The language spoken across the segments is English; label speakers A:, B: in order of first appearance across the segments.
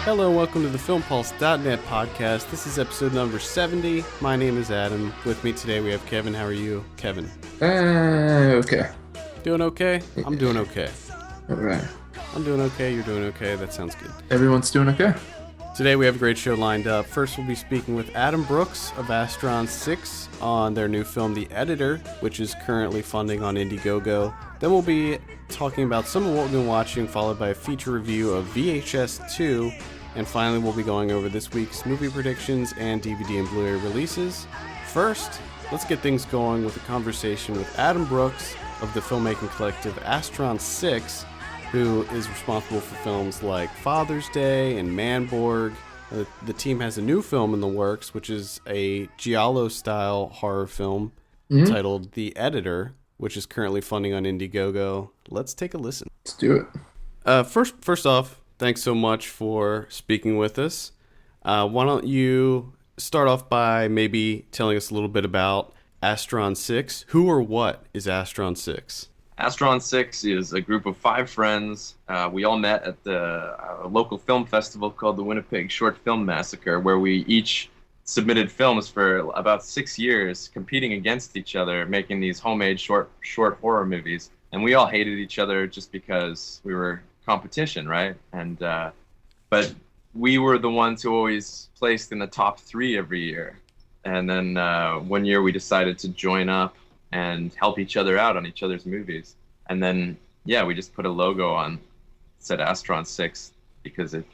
A: Hello and welcome to the FilmPulse.net podcast. This is episode number 70. My name is Adam. With me today we have Kevin. How are you, Kevin?
B: Okay.
A: Doing okay? I'm doing okay.
B: All right.
A: I'm doing okay. You're doing okay. That sounds good.
B: Everyone's doing okay?
A: Today we have a great show lined up. First we'll be speaking with Adam Brooks of Astron-6 on their new film, The Editor, which is currently funding on Indiegogo. Then we'll be talking about some of what we've been watching, followed by a feature review of VHS 2. And finally, we'll be going over this week's movie predictions and DVD and Blu Ray releases. First, let's get things going with a conversation with Adam Brooks of the filmmaking collective Astron-6, who is responsible for films like Father's Day and Manborg. The team has a new film in the works, which is a Giallo-style horror film titled The Editor, which is currently funding on Indiegogo. Let's take a listen.
B: Let's do it.
A: First off, thanks so much for speaking with us. Why don't you start off by maybe telling us a little bit about Astron-6? Who or what is Astron-6?
C: Astron-6 is a group of 5 friends. We all met at the local film festival called the Winnipeg Short Film Massacre, where we each submitted films for about 6 years, competing against each other, making these homemade short horror movies. And we all hated each other just because we were competition, right? And but we were the ones who always placed in the top 3 every year. And then one year we decided to join up and help each other out on each other's movies. And then, we just put a logo on, said Astron-6, because it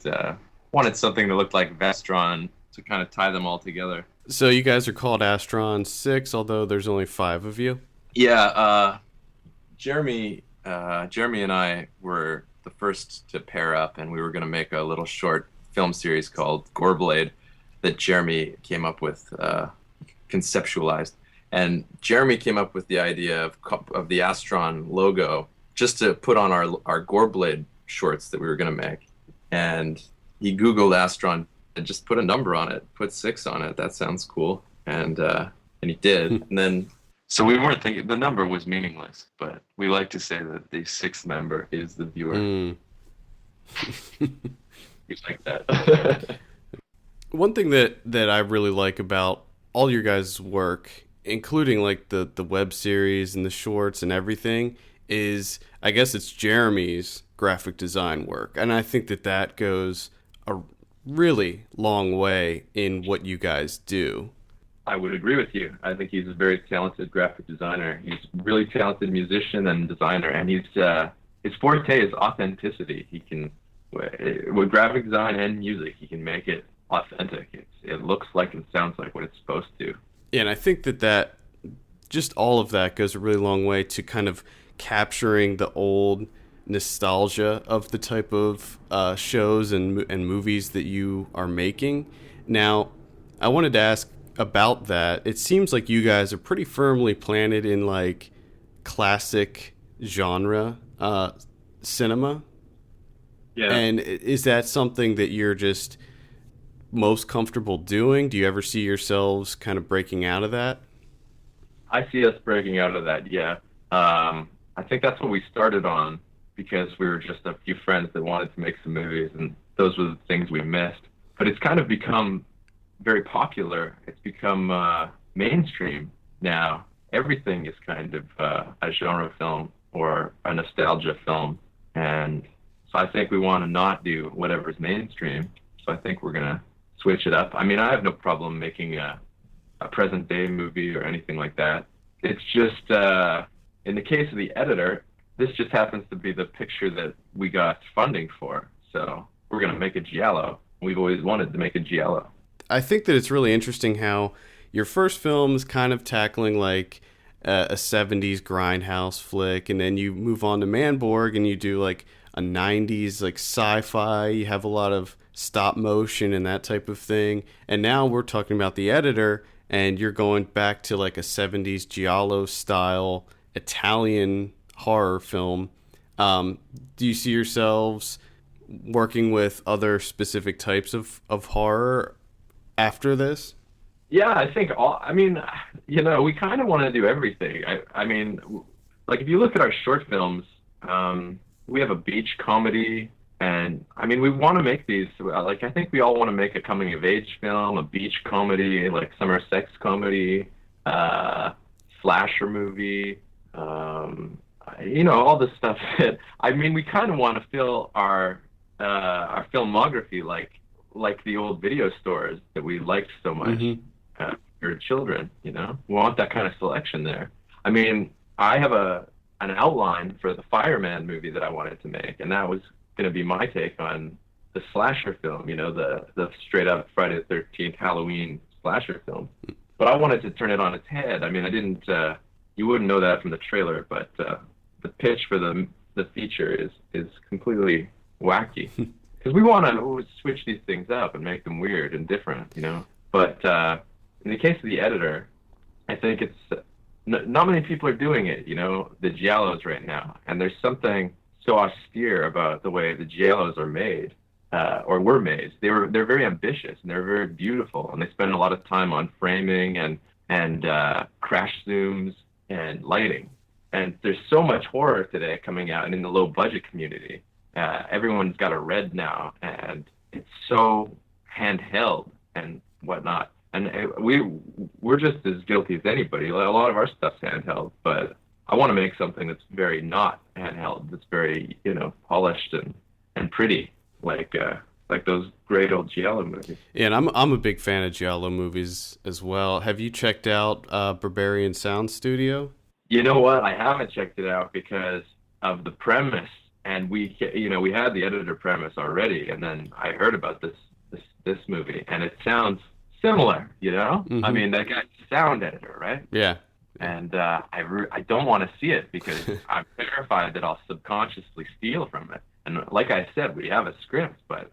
C: wanted something that looked like Vestron to kind of tie them all together.
A: So you guys are called Astron-6, although there's only 5 of you?
C: Yeah, Jeremy and I were the first to pair up, and we were going to make a little short film series called Goreblade that Jeremy came up with, conceptualized. And Jeremy came up with the idea of the Astron logo just to put on our Goreblade shorts that we were going to make. And he Googled Astron and just put a number on it, put 6 on it. That sounds cool. And he did. And then, so we weren't thinking, the number was meaningless, but we like to say that the 6th member is the viewer. He's like that.
A: One thing that I really like about all your guys' work, including like the web series and the shorts and everything, is I guess it's Jeremy's graphic design work. And I think that goes a really long way in what you guys do.
C: I would agree with you. I think he's a very talented graphic designer. He's a really talented musician and designer, and his forte is authenticity. He can, with graphic design and music, he can make it authentic. It looks like and sounds like what it's supposed to.
A: Yeah, and I think that just all of that goes a really long way to kind of capturing the old nostalgia of the type of shows and movies that you are making. Now, I wanted to ask about that. It seems like you guys are pretty firmly planted in like classic genre cinema.
C: Yeah.
A: And is that something that you're just most comfortable doing? Do you ever see yourselves kind of breaking out of that?
C: I see us breaking out of that, yeah. I think that's what we started on because we were just a few friends that wanted to make some movies, and those were the things we missed. But it's kind of become very popular. It's become mainstream now. Everything is kind of a genre film or a nostalgia film. And so I think we want to not do whatever's mainstream. So I think we're going to switch it up. I mean, I have no problem making a present day movie or anything like that. It's just, in the case of The Editor, this just happens to be the picture that we got funding for. So we're going to make a giallo. We've always wanted to make a giallo.
A: I think that it's really interesting how your first film is kind of tackling like a 70s grindhouse flick, and then you move on to Manborg and you do like a 90s like sci-fi. You have a lot of stop motion and that type of thing. And now we're talking about The Editor, and you're going back to like a 70s giallo style Italian horror film. Do you see yourselves working with other specific types of horror after this?
C: Yeah, I think we kind of want to do everything. I mean, like if you look at our short films, we have a beach comedy, And I mean, we want to make these, like, I think we all want to make a coming of age film, a beach comedy, like summer sex comedy, uh, slasher movie, all this stuff that, I mean, we kind of want to fill our filmography like the old video stores that we liked so much,
A: Mm-hmm.
C: for children, We want that kind of selection there. I mean, I have an outline for the Fireman movie that I wanted to make, and that was going to be my take on the slasher film, the straight up Friday the 13th Halloween slasher film. But I wanted to turn it on its head. I mean, I didn't, you wouldn't know that from the trailer, but the pitch for the feature is completely wacky. Because we want to switch these things up and make them weird and different, But in the case of the editor, I think it's not many people are doing it, the giallos right now. And there's something so austere about the way the giallos are made, or were made. They're very ambitious and they're very beautiful, and they spend a lot of time on framing and crash zooms and lighting. And there's so much horror today coming out, and in the low budget community, everyone's got a red now, and it's so handheld and whatnot. And we're just as guilty as anybody. A lot of our stuff's handheld, but I want to make something that's very not handheld, that's very, polished and pretty, like those great old giallo movies.
A: Yeah, and I'm a big fan of giallo movies as well. Have you checked out Barbarian Sound Studio?
C: You know what? I haven't checked it out because of the premise, and we had the editor premise already, and then I heard about this movie, and it sounds similar,
A: Mm-hmm.
C: I mean, that guy's a sound editor, right?
A: Yeah.
C: And I don't want to see it because I'm terrified that I'll subconsciously steal from it. And like I said, we have a script, but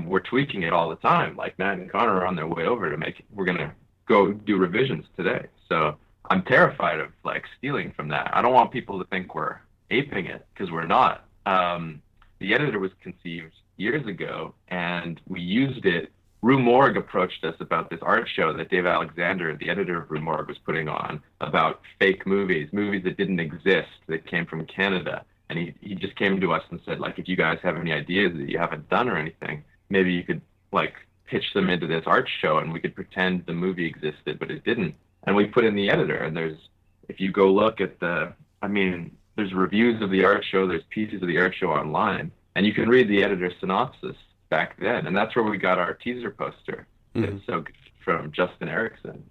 C: we're tweaking it all the time. Like Matt and Connor are on their way over we're gonna go do revisions today. So I'm terrified of stealing from that. I don't want people to think we're aping it, because we're not. The editor was conceived years ago, and we used it. Rue Morgue approached us about this art show that Dave Alexander, the editor of Rue Morgue, was putting on about fake movies that didn't exist, that came from Canada. And he just came to us and said, if you guys have any ideas that you haven't done or anything, maybe you could pitch them into this art show, and we could pretend the movie existed, but it didn't. And we put in the editor, and if you go look at there's reviews of the art show, there's pieces of the art show online, and you can read the editor's synopsis back then, and that's where we got our teaser poster.
A: Mm-hmm.
C: It's so good, from Justin Erickson.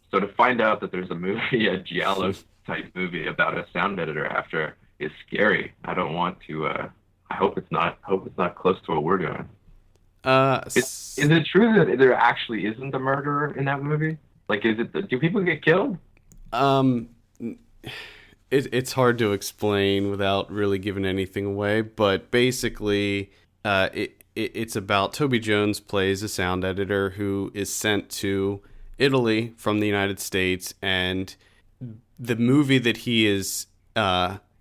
C: So to find out that there's a movie, a giallo type movie about a sound editor after, is scary. I don't want to. I hope it's not close to what we're doing. Is it true that there actually isn't a murderer in that movie? Do people get killed?
A: It's hard to explain without really giving anything away, but basically, it's about Toby Jones plays a sound editor who is sent to Italy from the United States, and the movie that he is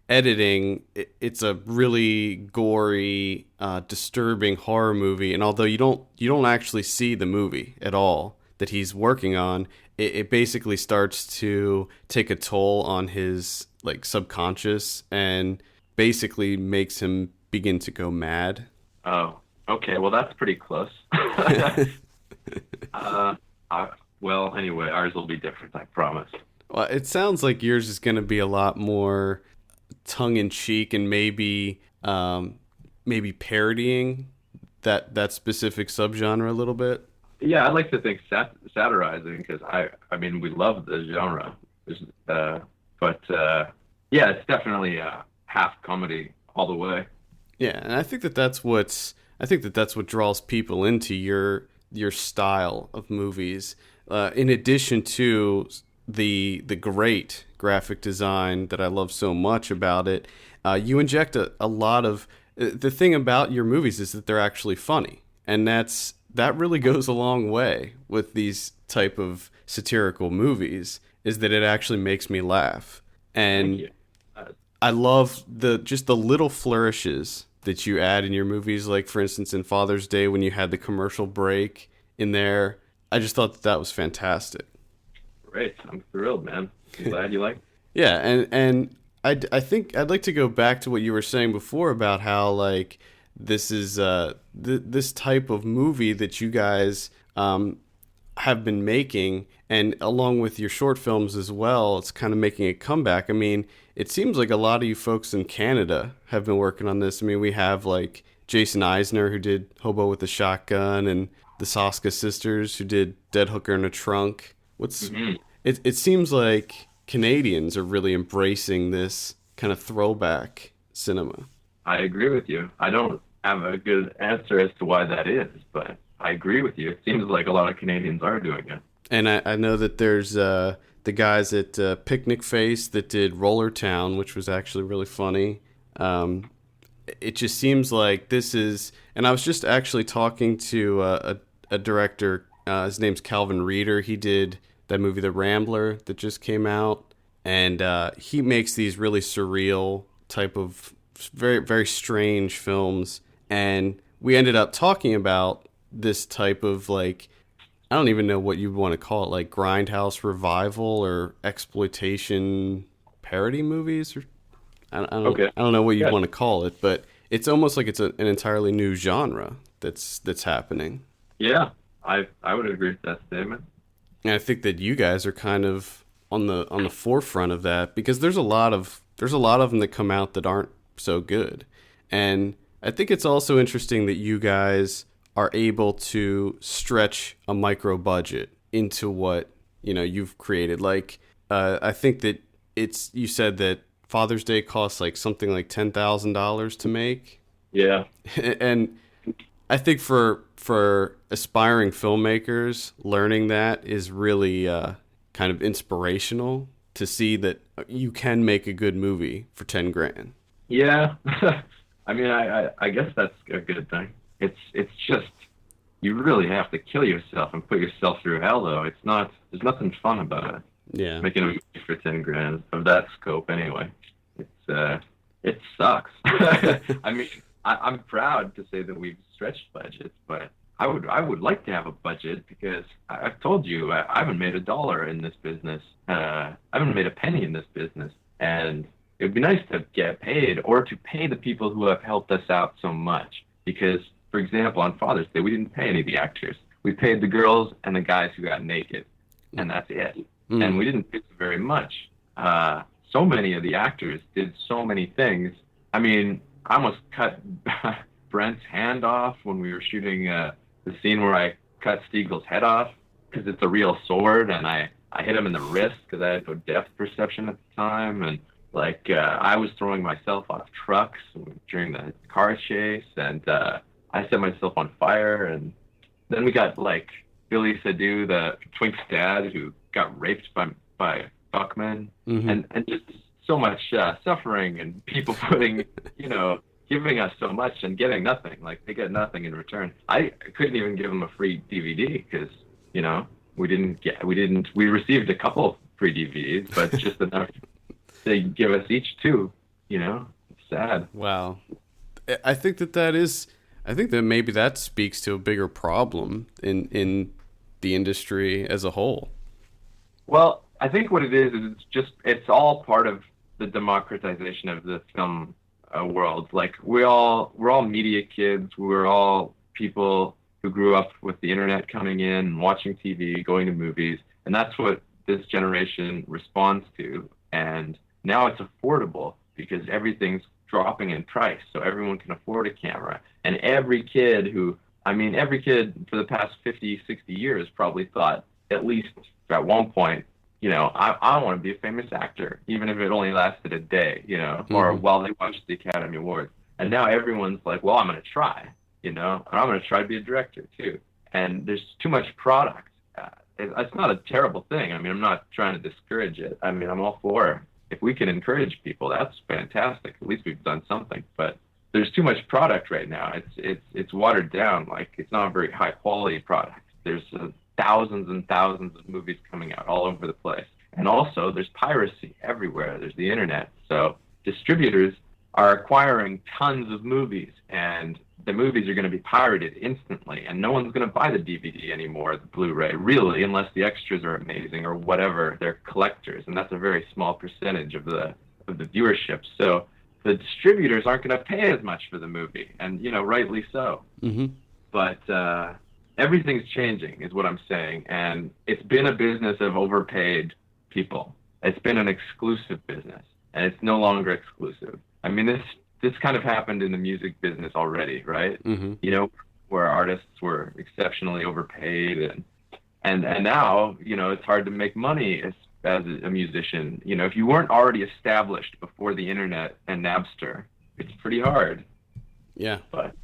A: editing, it's a really gory, disturbing horror movie, and although you don't actually see the movie at all that he's working on, it basically starts to take a toll on his subconscious and basically makes him begin to go mad.
C: Oh, okay. Well, that's pretty close. Well, anyway, ours will be different, I promise.
A: Well, it sounds like yours is going to be a lot more tongue-in-cheek and maybe parodying that specific subgenre a little bit.
C: Yeah, I'd like to think satirizing, because I mean, we love the genre. Yeah, it's definitely half comedy all the way.
A: Yeah, and I think that's what draws people into your style of movies. In addition to the great graphic design that I love so much about it, you inject a lot of the thing about your movies is that they're actually funny, and that really goes a long way with these type of satirical movies, is that it actually makes me laugh. And I love the little flourishes that you add in your movies, like for instance in Father's Day when you had the commercial break in there. I just thought that was fantastic.
C: Great. I'm thrilled, man. I'm glad you like it.
A: Yeah, and I think I'd like to go back to what you were saying before about how like this is this type of movie that you guys have been making, and along with your short films as well, it's kind of making a comeback. I mean, it seems like a lot of you folks in Canada have been working on this. I mean, we have like Jason Eisner, who did Hobo with a Shotgun, and the Soska sisters, who did Dead Hooker in a Trunk. It seems like Canadians are really embracing this kind of throwback cinema.
C: I agree with you. I don't have a good answer as to why that is, but I agree with you. It seems like a lot of Canadians are doing it.
A: And I know that there's the guys at Picnic Face that did Roller Town, which was actually really funny. It just seems like this is, and I was just actually talking to a director. His name's Calvin Reeder. He did that movie The Rambler that just came out, and he makes these really surreal type of very, very strange films. And we ended up talking about this type of, like, I don't even know what you want to call it, like grindhouse revival or exploitation parody movies, or I don't know what you want to call it, but it's almost like it's an entirely new genre that's happening.
C: Yeah, I would agree with that statement.
A: And I think that you guys are kind of on the forefront of that, because there's a lot of them that come out that aren't so good. And I think it's also interesting that you guys are able to stretch a micro budget into what, you know, you've created. Like, I think that you said that Father's Day costs like something like $10,000 to make.
C: Yeah.
A: And I think for aspiring filmmakers, learning that is really kind of inspirational to see that you can make a good movie for 10 grand.
C: Yeah. I mean, I guess that's a good thing. It's just, you really have to kill yourself and put yourself through hell, though. There's nothing fun about it.
A: Yeah.
C: Making a movie for 10 grand of that scope anyway. It sucks. I mean, I'm proud to say that we've stretched budgets, but I would like to have a budget, because I've told you, I haven't made $1 in this business. I haven't made a penny in this business, and it would be nice to get paid, or to pay the people who have helped us out so much. Because, for example, on Father's Day, we didn't pay any of the actors. We paid the girls and the guys who got naked, and that's it. And we didn't pay very much. So many of the actors did so many things. I mean, I almost cut Brent's hand off when we were shooting the scene where I cut Stiegel's head off, because it's a real sword, and I hit him in the wrist because I had no depth perception at the time. And like, I was throwing myself off trucks during the car chase, and I set myself on fire. And then we got like Billy Sadu, the Twink's dad, who got raped by Buckman, and just so much suffering, and people putting, giving us so much and getting nothing. Like, they get nothing in return. I couldn't even give them a free DVD because, we received a couple free DVDs, but just enough to give us each two, It's sad.
A: Wow. I think that maybe that speaks to a bigger problem in the industry as a whole.
C: Well, I think what it is it's all part of the democratization of the film world. Like, we're all media kids. We're all people who grew up with the internet coming in and watching TV, going to movies, and that's what this generation responds to. And now it's affordable because everything's dropping in price, so everyone can afford a camera. And every kid for the past 50, 60 years probably thought, at least at one point, I want to be a famous actor, even if it only lasted a day, or while they watched the Academy Awards. And now everyone's like, well, I'm going to try, and I'm going to try to be a director too. And there's too much product. It's not a terrible thing. I mean, I'm not trying to discourage it. I mean, I'm all for it. If we can encourage people, that's fantastic. At least we've done something. But there's too much product right now. It's watered down. Like, it's not a very high quality product. There's thousands and thousands of movies coming out all over the place. And also, there's piracy everywhere. There's the internet. So distributors are acquiring tons of movies, and the movies are going to be pirated instantly, and no one's going to buy the DVD anymore, the Blu Ray, really, unless the extras are amazing or whatever. They're collectors, and that's a very small percentage of the of the viewership. So the distributors aren't going to pay as much for the movie, and rightly so.
A: Mm-hmm.
C: But everything's changing, is what I'm saying, and it's been a business of overpaid people. It's been an exclusive business, and it's no longer exclusive. I mean, this kind of happened in the music business already, right?
A: Mm-hmm.
C: Where artists were exceptionally overpaid, and now it's hard to make money as a musician. If you weren't already established before the internet and Napster, it's pretty hard.
A: Yeah.
C: But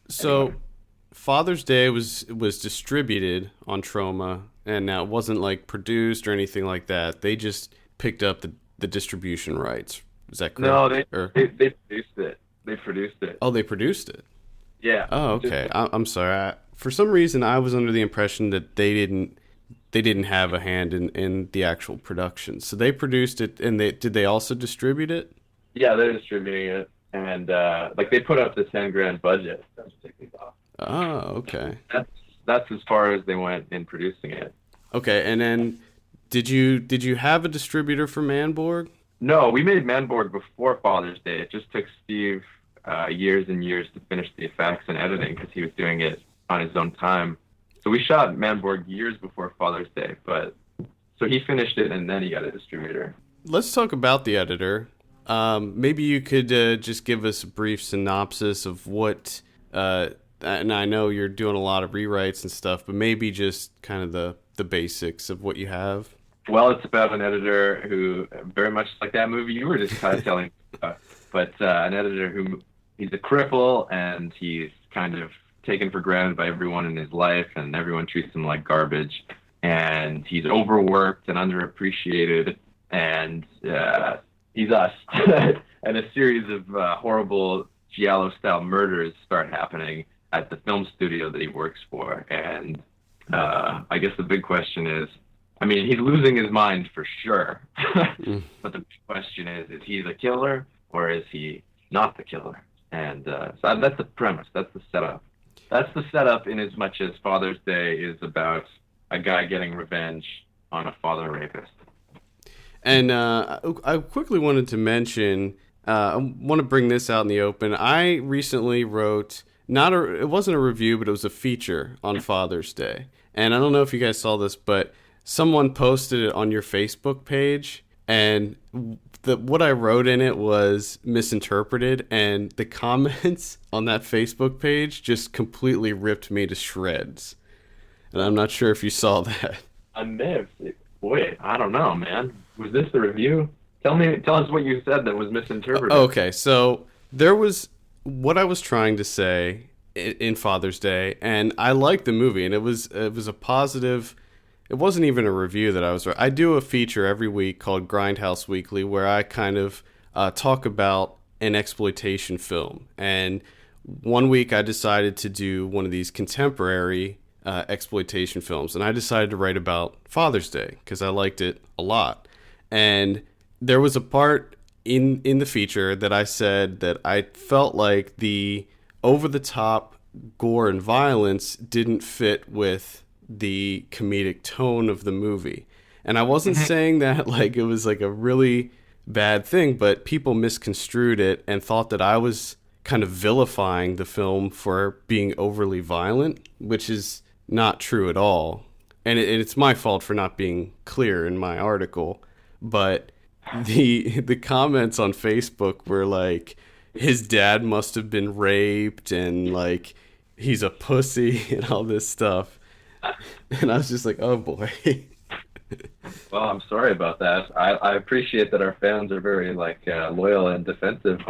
A: so
C: anyway.
A: Father's Day was distributed on Troma, and now it wasn't like produced or anything like that. They just picked up the distribution rights. Is that correct?
C: No, they produced it. They produced it.
A: Oh, they produced it.
C: Yeah.
A: Oh, okay. I'm sorry. For some reason, I was under the impression that they didn't have a hand in the actual production. So they produced it, and did they also distribute it?
C: Yeah, they're distributing it, and they put up the $10,000 budget. That's taken off.
A: Oh, okay.
C: That's as far as they went in producing it.
A: Okay, and then did you have a distributor for Manborg?
C: No, we made Manborg before Father's Day. It just took Steve years and years to finish the effects and editing because he was doing it on his own time. So we shot Manborg years before Father's Day, so he finished it and then he got a distributor.
A: Let's talk about the editor. Maybe you could just give us a brief synopsis of what, and I know you're doing a lot of rewrites and stuff, but maybe just kind of the basics of what you have.
C: Well, it's about an editor who, very much like that movie you were just kind of telling, but an editor who, he's a cripple and he's kind of taken for granted by everyone in his life, and everyone treats him like garbage, and he's overworked and underappreciated, and he's us. And a series of horrible giallo-style murders start happening at the film studio that he works for, and I guess the big question is, I mean, he's losing his mind for sure, but the big question is he the killer or is he not the killer? And so that's the premise, that's the setup. That's the setup in as much as Father's Day is about a guy getting revenge on a father rapist. And
A: I quickly wanted to mention, I want to bring this out in the open. I recently wrote, it wasn't a review, but it was a feature on Father's Day. And I don't know if you guys saw this, but someone posted it on your Facebook page, and what I wrote in it was misinterpreted, and the comments on that Facebook page just completely ripped me to shreds. And I'm not sure if you saw that.
C: I may have. Boy, I don't know, man. Was this the review? Tell us what you said that was misinterpreted.
A: Okay, so there was what I was trying to say in Father's Day, and I liked the movie, and it was a positive. It wasn't even a review that I was. I do a feature every week called Grindhouse Weekly, where I kind of talk about an exploitation film. And one week I decided to do one of these contemporary exploitation films, and I decided to write about Father's Day because I liked it a lot. And there was a part in the feature that I said that I felt like the over-the-top gore and violence didn't fit with the comedic tone of the movie. And I wasn't saying that like it was like a really bad thing, but people misconstrued it and thought that I was kind of vilifying the film for being overly violent, which is not true at all. And it's my fault for not being clear in my article. But the comments on Facebook were like, his dad must have been raped, and like he's a pussy and all this stuff. And I was just like, oh boy.
C: Well, I'm sorry about that. I appreciate that our fans are very loyal and defensive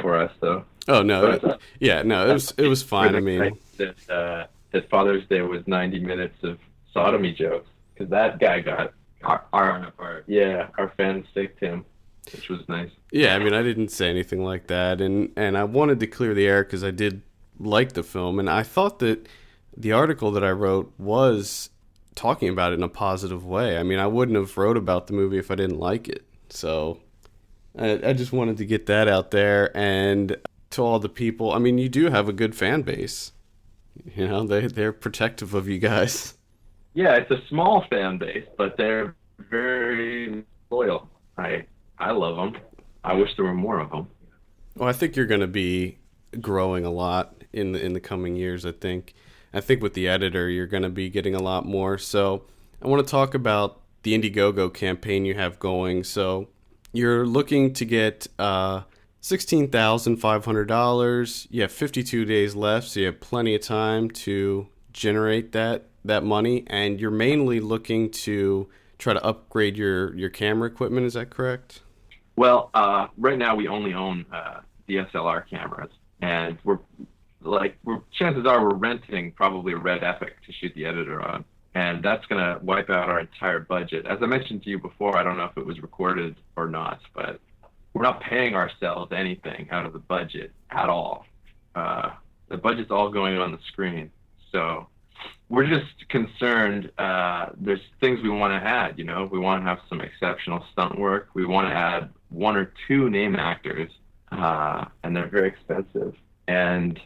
C: for us, though.
A: Oh no, it was fine. I mean,
C: that Father's Day was 90 minutes of sodomy jokes, because that guy got our fans sicked him, which was nice.
A: Yeah, I mean, I didn't say anything like that, and I wanted to clear the air because I did like the film, and I thought that the article that I wrote was talking about it in a positive way. I mean, I wouldn't have wrote about the movie if I didn't like it. So I just wanted to get that out there. And to all the people, I mean, you do have a good fan base. You know, they're protective of you guys.
C: Yeah, it's a small fan base, but they're very loyal. I love them. were more of them.
A: Well, I think you're going to be growing a lot in the coming years. I think with the editor, you're going to be getting a lot more. So I want to talk about the Indiegogo campaign you have going. So you're looking to get $16,500. You have 52 days left, so you have plenty of time to generate that money, and you're mainly looking to try to upgrade your camera equipment. Is that correct?
C: Well, right now we only own DSLR cameras, and chances are we're renting probably a Red Epic to shoot the editor on, and that's going to wipe out our entire budget. As I mentioned to you before, I don't know if it was recorded or not, but we're not paying ourselves anything out of the budget at all. The budget's all going on the screen, so we're just concerned. There's things we want to add. We want to have some exceptional stunt work. We want to add 1 or 2 name actors, and they're very expensive. And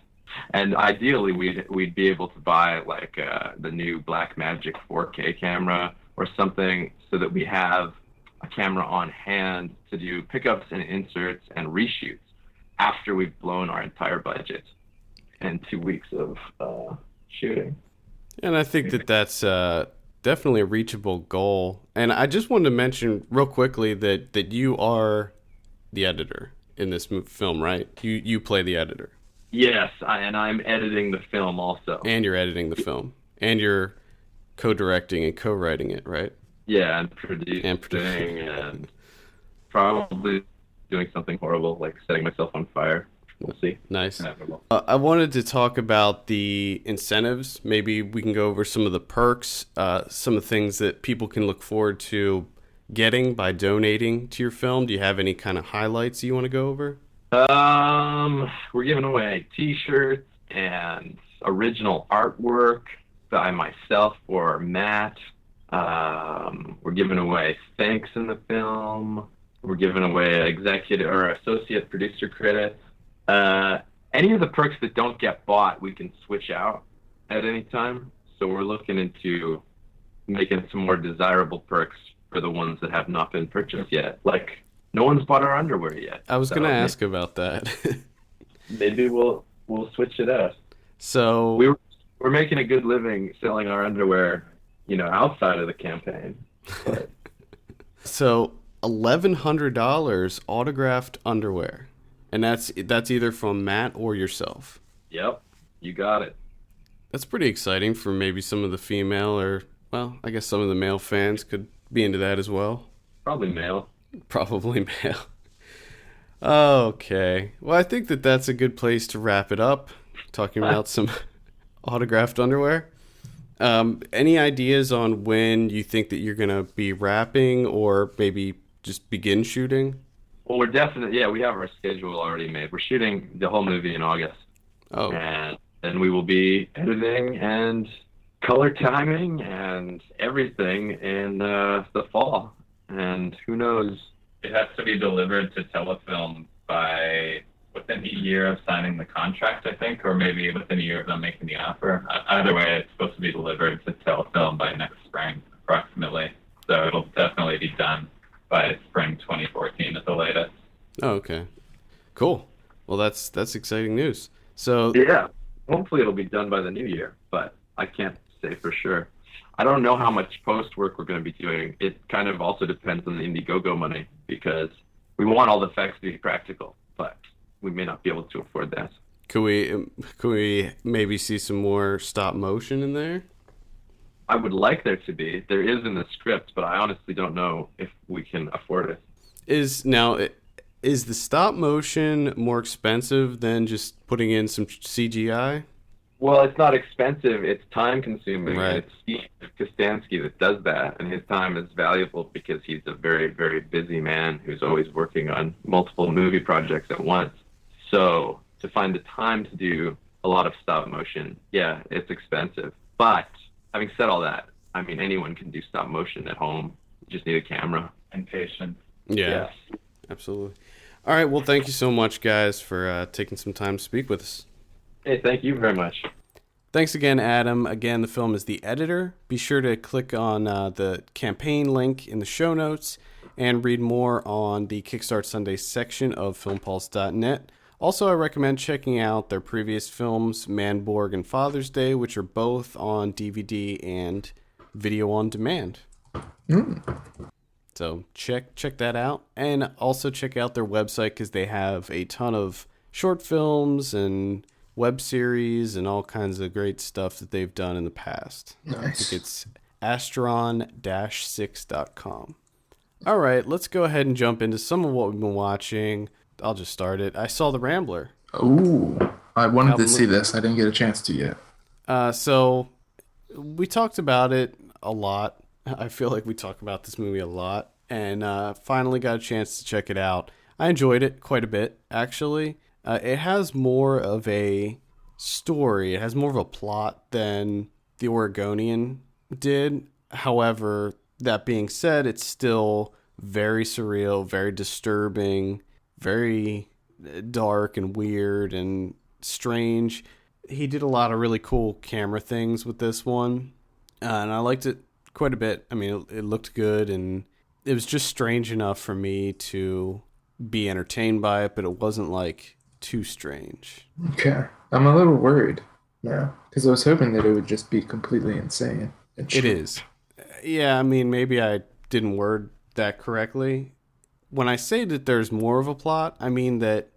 C: ideally, we'd be able to buy like the new Blackmagic 4K camera or something, so that we have a camera on hand to do pickups and inserts and reshoots after we've blown our entire budget and 2 weeks of shooting.
A: And I think that's definitely a reachable goal. And I just wanted to mention real quickly that you are the editor in this film, right? You play the editor.
C: Yes, and I'm editing the film also.
A: And you're editing the film. And you're co-directing and co-writing it, right?
C: Yeah, and producing and probably doing something horrible, like setting myself on fire. We'll see.
A: Nice. I wanted to talk about the incentives. Maybe we can go over some of the perks, some of the things that people can look forward to getting by donating to your film. Do you have any kind of highlights you want to go over?
C: We're giving away T-shirts and original artwork by myself or Matt. We're giving away thanks in the film. We're giving away executive or associate producer credits. Any of the perks that don't get bought, we can switch out at any time. So we're looking into making some more desirable perks for the ones that have not been purchased yet. Like, no one's bought our underwear yet.
A: I was going to ask about that.
C: Maybe we'll switch it out.
A: So
C: we're making a good living selling our underwear, outside of the campaign. But.
A: So $1,100 autographed underwear. And that's either from Matt or yourself.
C: Yep, you got it.
A: That's pretty exciting for maybe some of the female or, well, I guess some of the male fans could be into that as well.
C: Probably male.
A: Probably male. Okay. Well, I think that's a good place to wrap it up, talking about some autographed underwear. Any ideas on when you think that you're going to be wrapping or maybe just begin shooting?
C: Well, we have our schedule already made. We're shooting the whole movie in August.
A: Oh.
C: And then we will be editing and color timing and everything in the fall. And who knows?
D: It has to be delivered to Telefilm by within a year of signing the contract, I think, or maybe within a year of them making the offer. Either way, it's supposed to be delivered to Telefilm by next spring, approximately. So it'll definitely be done by spring 2014 at the latest.
A: Oh, okay. Cool. Well, that's exciting news. So
C: yeah, hopefully it'll be done by the new year, but I can't say for sure. I don't know how much post work we're going to be doing. It kind of also depends on the Indiegogo money, because we want all the effects to be practical, but we may not be able to afford that.
A: Could we maybe see some more stop motion in there?
C: I would like there to be. There is in the script, but I honestly don't know if we can afford it.
A: Is the stop motion more expensive than just putting in some CGI?
C: Well, it's not expensive. It's time consuming.
A: Right.
C: It's Steve Kostansky that does that, and his time is valuable because he's a very, very busy man who's always working on multiple movie projects at once. So to find the time to do a lot of stop motion, yeah, it's expensive. But having said all that, I mean, anyone can do stop motion at home. You just need a camera.
D: And patience.
A: Yeah, absolutely. All right, well, thank you so much, guys, for taking some time to speak with us.
C: Hey, thank you very much.
A: Thanks again, Adam. Again, the film is The Editor. Be sure to click on the campaign link in the show notes and read more on the Kickstart Sunday section of filmpulse.net. Also, I recommend checking out their previous films, Manborg and Father's Day, which are both on DVD and video on demand. So check that out. And also check out their website because they have a ton of short films and web series and all kinds of great stuff that they've done in the past.
B: Nice.
A: I think it's Astron-6.com. All right, let's go ahead and jump into some of what we've been watching. I'll just start it. I saw The Rambler.
B: Ooh, I wanted to see this. I didn't get a chance to yet.
A: So we talked about it a lot. I feel like we talk about this movie a lot, and finally got a chance to check it out. I enjoyed it quite a bit, actually. It has more of a story. It has more of a plot than The Oregonian did. However, that being said, it's still very surreal, very disturbing, very dark and weird and strange. He did a lot of really cool camera things with this one, and I liked it quite a bit. I mean, it looked good, and it was just strange enough for me to be entertained by it, but it wasn't like too strange.
B: Okay. I'm a little worried now because I was hoping that it would just be completely insane.
A: It is. Yeah, I mean, maybe I didn't word that correctly. When I say that there's more of a plot, I mean that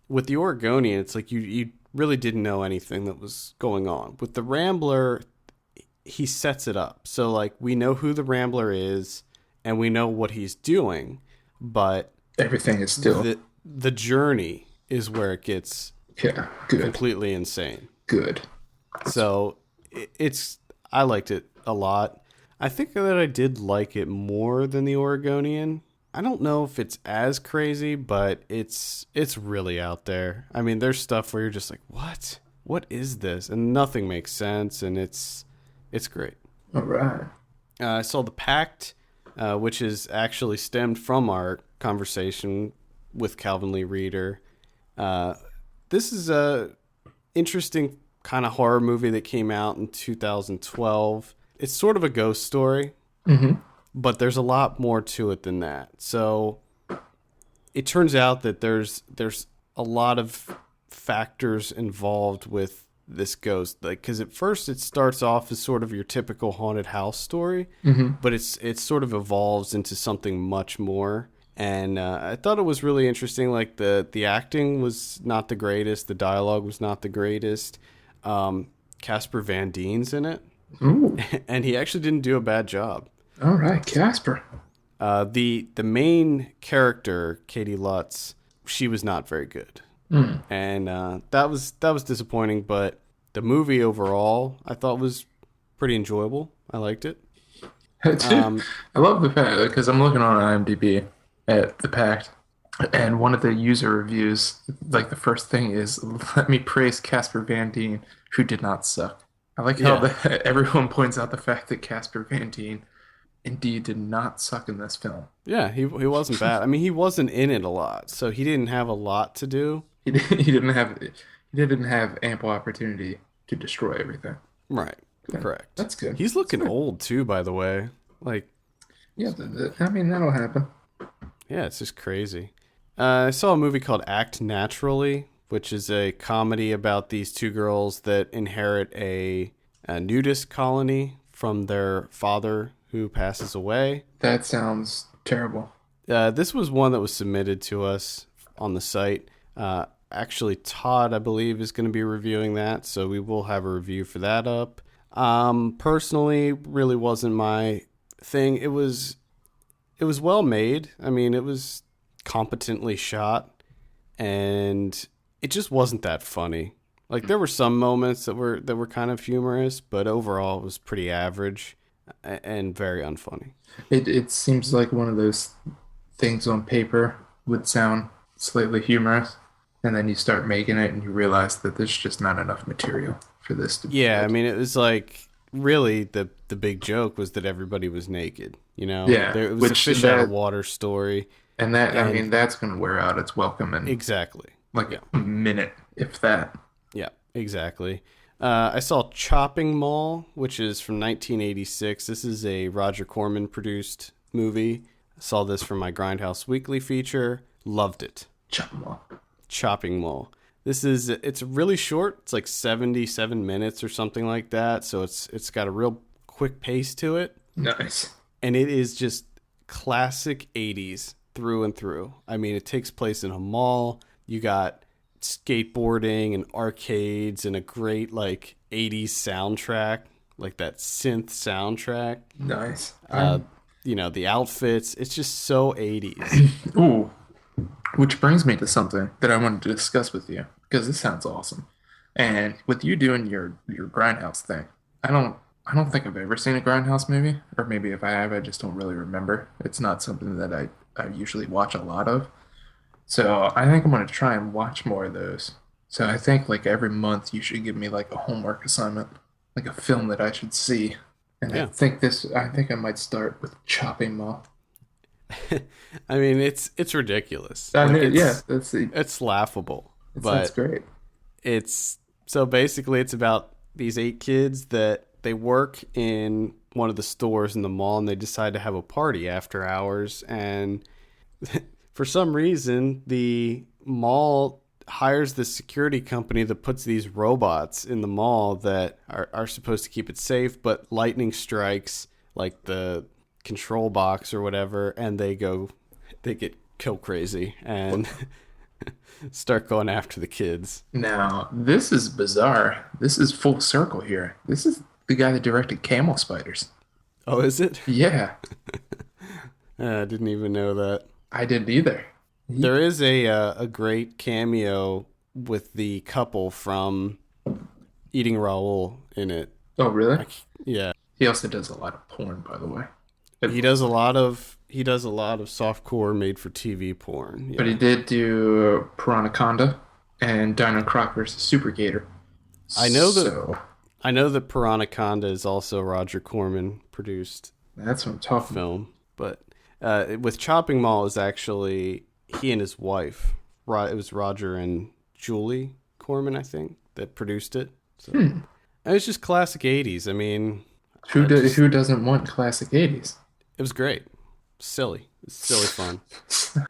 A: with The Oregonian, it's like you really didn't know anything that was going on. With The Rambler, he sets it up. So, like, we know who the Rambler is, and we know what he's doing, but
B: everything is still...
A: The journey is where it gets completely insane.
B: Good.
A: So, I liked it a lot. I think that I did like it more than The Oregonian. I don't know if it's as crazy, but it's really out there. I mean, there's stuff where you're just like, what? What is this? And nothing makes sense, and it's great.
B: All right.
A: I saw The Pact, which is actually stemmed from our conversation with Calvin Lee Reeder. This is a interesting kind of horror movie that came out in 2012. It's sort of a ghost story, but there's a lot more to it than that. So it turns out that there's a lot of factors involved with this ghost. Like, because at first it starts off as sort of your typical haunted house story, but it sort of evolves into something much more. And I thought it was really interesting. Like the acting was not the greatest, the dialogue was not the greatest. Casper Van Dien's in it.
B: Ooh.
A: And he actually didn't do a bad job.
B: All right, Casper.
A: The main character, Katie Lutz, she was not very good, and that was disappointing. But the movie overall, I thought was pretty enjoyable. I liked it.
B: I love the fact because I'm looking on IMDb at The Pact, and one of the user reviews, like the first thing is, "Let me praise Casper Van Dien, who did not suck." I like how everyone points out the fact that Casper Van Dien indeed did not suck in this film.
A: Yeah, he wasn't bad. I mean, he wasn't in it a lot, so he didn't have a lot to do.
B: He didn't have ample opportunity to destroy everything.
A: Right.
B: Yeah,
A: correct.
B: That's good.
A: He's looking old too, by the way. Like,
B: yeah, I mean that'll happen.
A: Yeah, it's just crazy. I saw a movie called Act Naturally, which is a comedy about these two girls that inherit a nudist colony from their father who passes away.
B: That sounds terrible.
A: This was one that was submitted to us on the site. Actually, Todd, I believe, is going to be reviewing that, so we will have a review for that up. Personally, really wasn't my thing. It was well made. I mean, it was competently shot, and it just wasn't that funny. Like, there were some moments that were kind of humorous, but overall it was pretty average and very unfunny.
B: It seems like one of those things on paper would sound slightly humorous, and then you start making it and you realize that there's just not enough material for this to be
A: Yeah,
B: good.
A: I mean, it was like, really, the big joke was that everybody was naked, you know?
B: Yeah,
A: It was a fish out of water story.
B: And I mean, that's going to wear out its welcome in
A: Exactly.
B: a minute, if that.
A: Yeah, exactly. I saw Chopping Mall, which is from 1986. This is a Roger Corman produced movie. I saw this from my Grindhouse Weekly feature. Loved it. Chopping Mall. It's really short. It's like 77 minutes or something like that. So it's got a real quick pace to it.
B: Nice.
A: And it is just classic 80s through and through. I mean, it takes place in a mall. You got skateboarding and arcades and a great like 80s soundtrack, like that synth soundtrack.
B: Nice.
A: The outfits, it's just so 80s.
B: Ooh. Which brings me to something that I wanted to discuss with you, because this sounds awesome. And with you doing your Grindhouse thing, I don't think I've ever seen a Grindhouse movie, or maybe if I have, I just don't really remember. It's not something that I usually watch a lot of. So I think I'm going to try and watch more of those. So I think like every month you should give me like a homework assignment, like a film that I should see. And
A: Yeah.
B: I think I might start with Chopping Mall.
A: I mean, it's ridiculous.
B: It's
A: laughable.
B: that's great.
A: So basically it's about these 8 kids that they work in one of the stores in the mall, and they decide to have a party after hours, and for some reason the mall hires this security company that puts these robots in the mall that are supposed to keep it safe, but lightning strikes like the control box or whatever, and they get kill crazy and start going after the kids.
B: Now, this is bizarre. This is full circle here. This is the guy that directed Camel Spiders.
A: Oh, is it?
B: Yeah.
A: I didn't even know that.
B: I didn't either.
A: There is a great cameo with the couple from Eating Raoul in it.
B: Oh, really?
A: Yeah.
B: He also does a lot of porn, by the way.
A: He does a lot of softcore made for TV porn. Yeah.
B: But he did do Piranaconda and Dino Croc versus Super Gator.
A: I know that Piranaconda is also Roger Corman produced.
B: That's what I'm talking about.
A: Film, but with Chopping Mall is actually he and his wife. It was Roger and Julie Corman, I think, that produced it. So and it's just classic 80s. I mean,
B: who doesn't want classic 80s?
A: It was great. Silly. It's silly fun.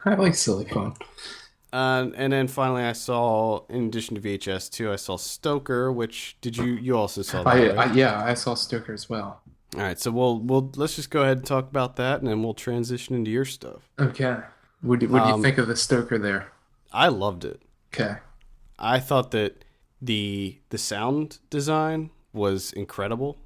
B: I like silly fun.
A: And then finally I saw, in addition to VHS 2, I saw Stoker, which you also saw that, right?
B: I saw Stoker as well.
A: All right, so we'll let's just go ahead and talk about that, and then we'll transition into your stuff.
B: Okay. What do you think of the Stoker there?
A: I loved it.
B: Okay.
A: I thought that the sound design was incredible.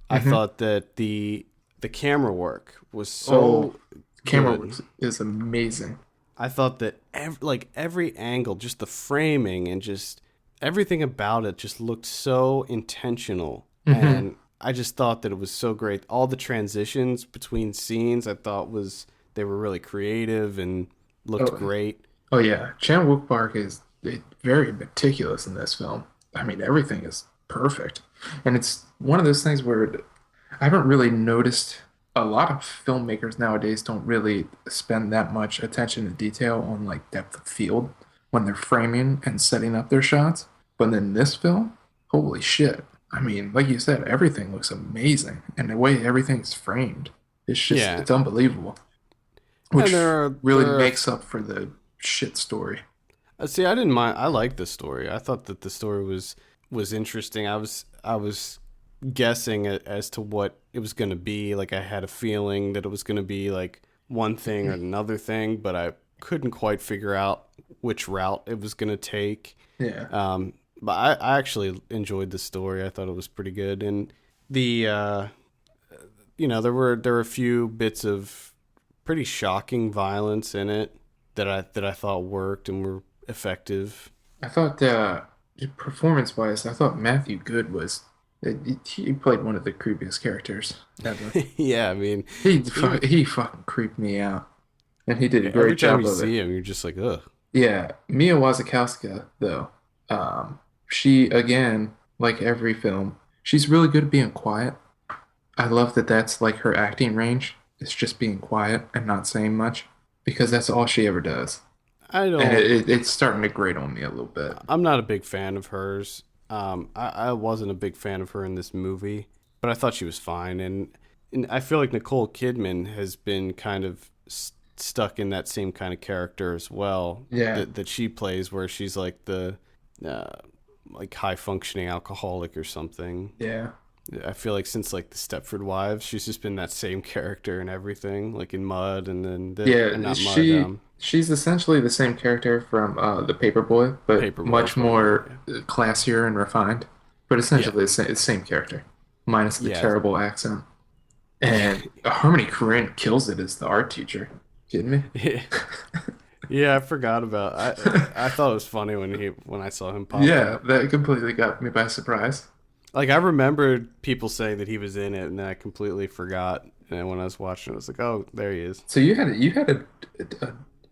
A: I thought that the camera work was so
B: camera
A: good.
B: work is amazing.
A: I thought that every angle, just the framing and just everything about it just looked so intentional. And I just thought that it was so great. All the transitions between scenes I thought they were really creative and looked great.
B: Oh yeah, Chan Wook Park is very meticulous in this film. I mean, everything is perfect. And it's one of those things where I haven't really noticed. A lot of filmmakers nowadays don't really spend that much attention to detail on like depth of field when they're framing and setting up their shots. But in this film, holy shit. I mean, like you said, everything looks amazing. And the way everything's framed, it's unbelievable. Which really makes up for the shit story.
A: See, I didn't mind. I liked the story. I thought that the story was interesting. I was guessing as to what it was going to be. Like, I had a feeling that it was going to be like one thing or another thing, but I couldn't quite figure out which route it was going to take.
B: Yeah.
A: But I actually enjoyed the story. I thought it was pretty good. And there were a few bits of pretty shocking violence in it that I thought worked and were effective.
B: I thought performance-wise, I thought Matthew Good he played one of the creepiest characters ever.
A: Yeah, I mean,
B: he fucking creeped me out, and he did a great job of it.
A: Every time you see him, you're just like, ugh.
B: Yeah, Mia Wasikowska though, she again, like every film, she's really good at being quiet. I love that that's like her acting range. It's just being quiet and not saying much, because that's all she ever does. And it's starting to grate on me a little bit.
A: I'm not a big fan of hers. I wasn't a big fan of her in this movie, but I thought she was fine. And I feel like Nicole Kidman has been kind of stuck in that same kind of character as well.
B: Yeah.
A: That she plays, where she's like the like high functioning alcoholic or something.
B: Yeah.
A: I feel like since like the Stepford Wives, she's just been that same character and everything, like in Mud and then
B: she's essentially the same character from the Paperboy, but
A: Paperboy
B: much more classier and refined. But essentially the same character, minus the terrible accent. And Harmony Korine kills it as the art teacher. Kidding me?
A: Yeah, I forgot about. I thought it was funny when I saw him pop.
B: Yeah,
A: up.
B: that completely got me by surprise.
A: Like, I remembered people saying that he was in it, and then I completely forgot. And when I was watching it, I was like, "Oh, there he is."
B: So you had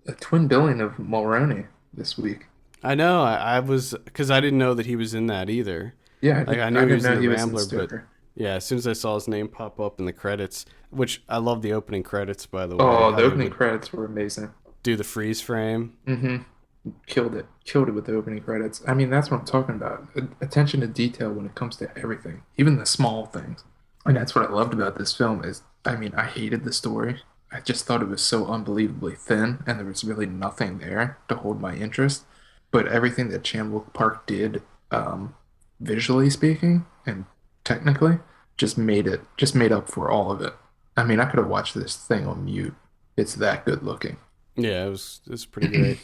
B: a twin billing of Mulroney this week.
A: I know. I was, because I didn't know that he was in that either.
B: Yeah,
A: I knew he was in The Rambler, but yeah, as soon as I saw his name pop up in the credits, which I love the opening credits, by the way.
B: Oh, the opening credits were amazing.
A: Do the freeze frame.
B: Mm-hmm. Killed it with the opening credits. I mean, that's what I'm talking about. Attention to detail when it comes to everything, even the small things. And that's what I loved about this film is, I mean, I hated the story. I just thought it was so unbelievably thin, and there was really nothing there to hold my interest. But everything that Chan-wook Park did, visually speaking and technically, just made up for all of it. I mean, I could have watched this thing on mute. It's that good looking.
A: Yeah, it was pretty great.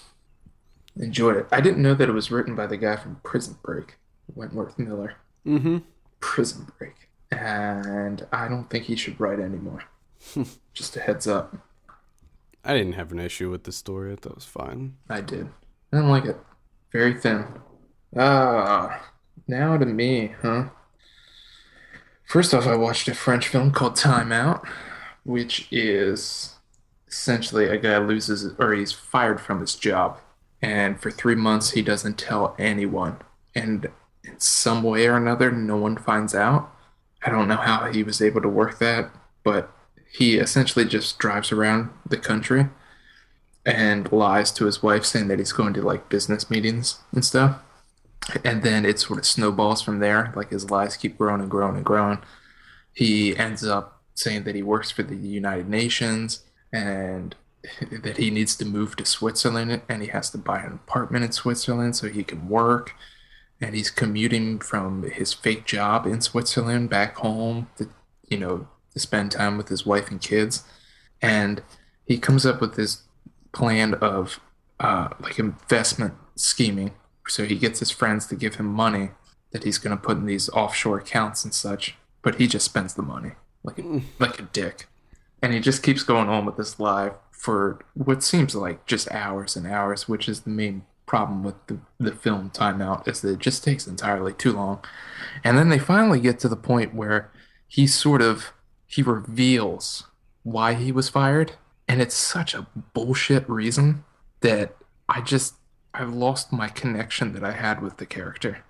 B: Enjoyed it. I didn't know that it was written by the guy from Prison Break, Wentworth Miller.
A: Mm-hmm.
B: Prison Break. And I don't think he should write anymore. Just a heads up.
A: I didn't have an issue with the story. I thought it was fine.
B: I did. I don't like it. Very thin. Now to me, huh? First off, I watched a French film called Time Out, which is essentially a guy he's fired from his job. And for 3 months, he doesn't tell anyone. And in some way or another, no one finds out. I don't know how he was able to work that, but he essentially just drives around the country and lies to his wife saying that he's going to like business meetings and stuff. And then it sort of snowballs from there. Like his lies keep growing and growing and growing. He ends up saying that he works for the United Nations and that he needs to move to Switzerland and he has to buy an apartment in Switzerland so he can work. And he's commuting from his fake job in Switzerland back home to spend time with his wife and kids. And he comes up with this plan of like investment scheming. So he gets his friends to give him money that he's going to put in these offshore accounts and such, but he just spends the money like a dick. And he just keeps going on with this lie for what seems like just hours and hours, which is the main problem with the film Time Out, is that it just takes entirely too long. And then they finally get to the point where he reveals why he was fired, and it's such a bullshit reason that I've lost my connection that I had with the character.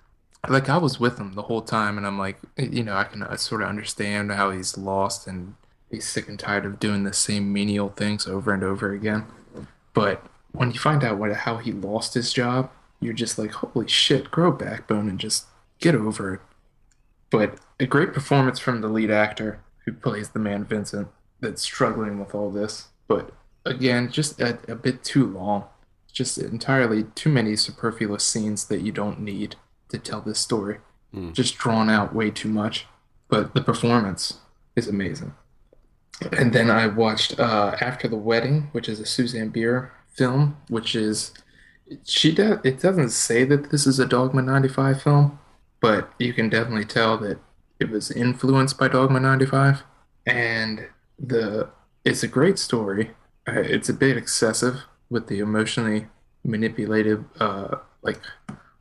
B: Like, I was with him the whole time, and I'm like, I sort of understand how he's lost and he's sick and tired of doing the same menial things over and over again. But when you find out how he lost his job, you're just like, holy shit, grow a backbone and just get over it. But a great performance from the lead actor who plays the man Vincent that's struggling with all this. But again, just a bit too long. Just entirely too many superfluous scenes that you don't need to tell this story. Just drawn out way too much. But the performance is amazing. And then I watched After the Wedding, which is a Suzanne Bier film, which is it doesn't say that this is a Dogma 95 film, but you can definitely tell that it was influenced by Dogma 95. And it's a great story. It's a bit excessive with the emotionally manipulative like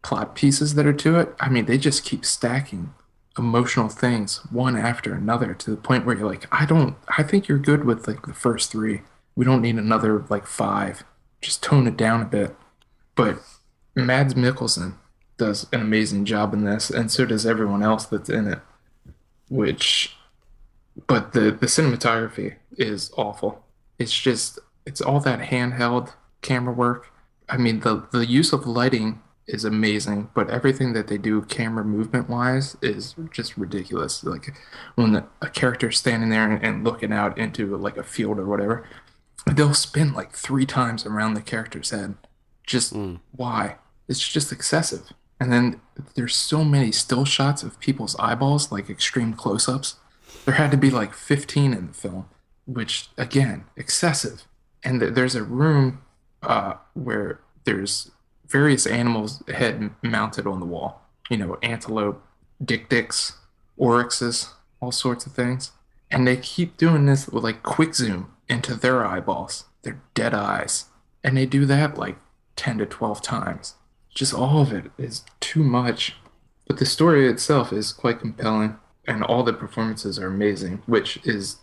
B: plot pieces that are to it. I mean, they just keep stacking emotional things one after another to the point where you're like, I think you're good with like the first 3. We don't need another like 5. Just tone it down a bit. But Mads Mikkelsen does an amazing job in this, and so does everyone else that's in it. But the cinematography is awful. It's all that handheld camera work. I mean, the use of lighting is amazing, but everything that they do camera movement wise is just ridiculous. Like when a character's standing there and looking out into like a field or whatever, they'll spin like 3 times around the character's head. Just why? It's just excessive. And then there's so many still shots of people's eyeballs, like extreme close-ups. There had to be like 15 in the film, which again, excessive. And there's a room where there's various animals' head mounted on the wall. You know, antelope, dik-diks, oryxes, all sorts of things. And they keep doing this with like quick zoom into their eyeballs, their dead eyes. And they do that like 10 to 12 times. Just all of it is too much. But the story itself is quite compelling, and all the performances are amazing, which is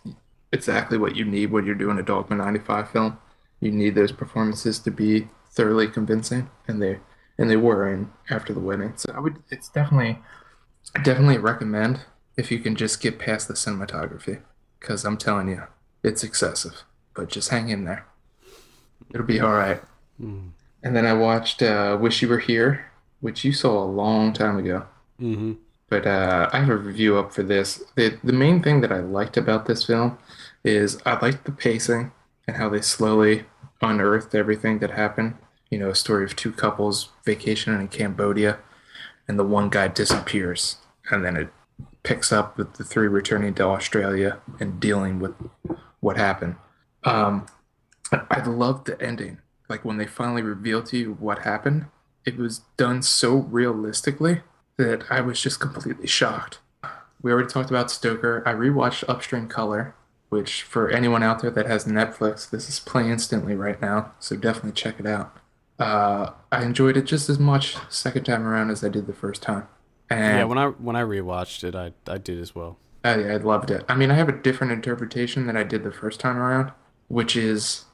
B: exactly what you need when you're doing a Dogma 95 film. You need those performances to be thoroughly convincing, and they were in After the Wedding. So it's definitely recommend if you can just get past the cinematography, because I'm telling you, it's excessive. But just hang in there. It'll be all right. And then I watched Wish You Were Here, which you saw a long time ago.
A: Mm-hmm.
B: But I have a review up for this. The main thing that I liked about this film is I liked the pacing and how they slowly unearthed everything that happened. You know, a story of 2 couples vacationing in Cambodia, and the one guy disappears. And then it picks up with the 3 returning to Australia and dealing with what happened. I loved the ending. Like when they finally revealed to you what happened, it was done so realistically that I was just completely shocked. We already talked about Stoker. I rewatched Upstream Color, which for anyone out there that has Netflix, this is play instantly right now, so definitely check it out. I enjoyed it just as much second time around as I did the first time. And
A: Yeah, when I rewatched it, I did as well.
B: I loved it. I mean, I have a different interpretation than I did the first time around, which is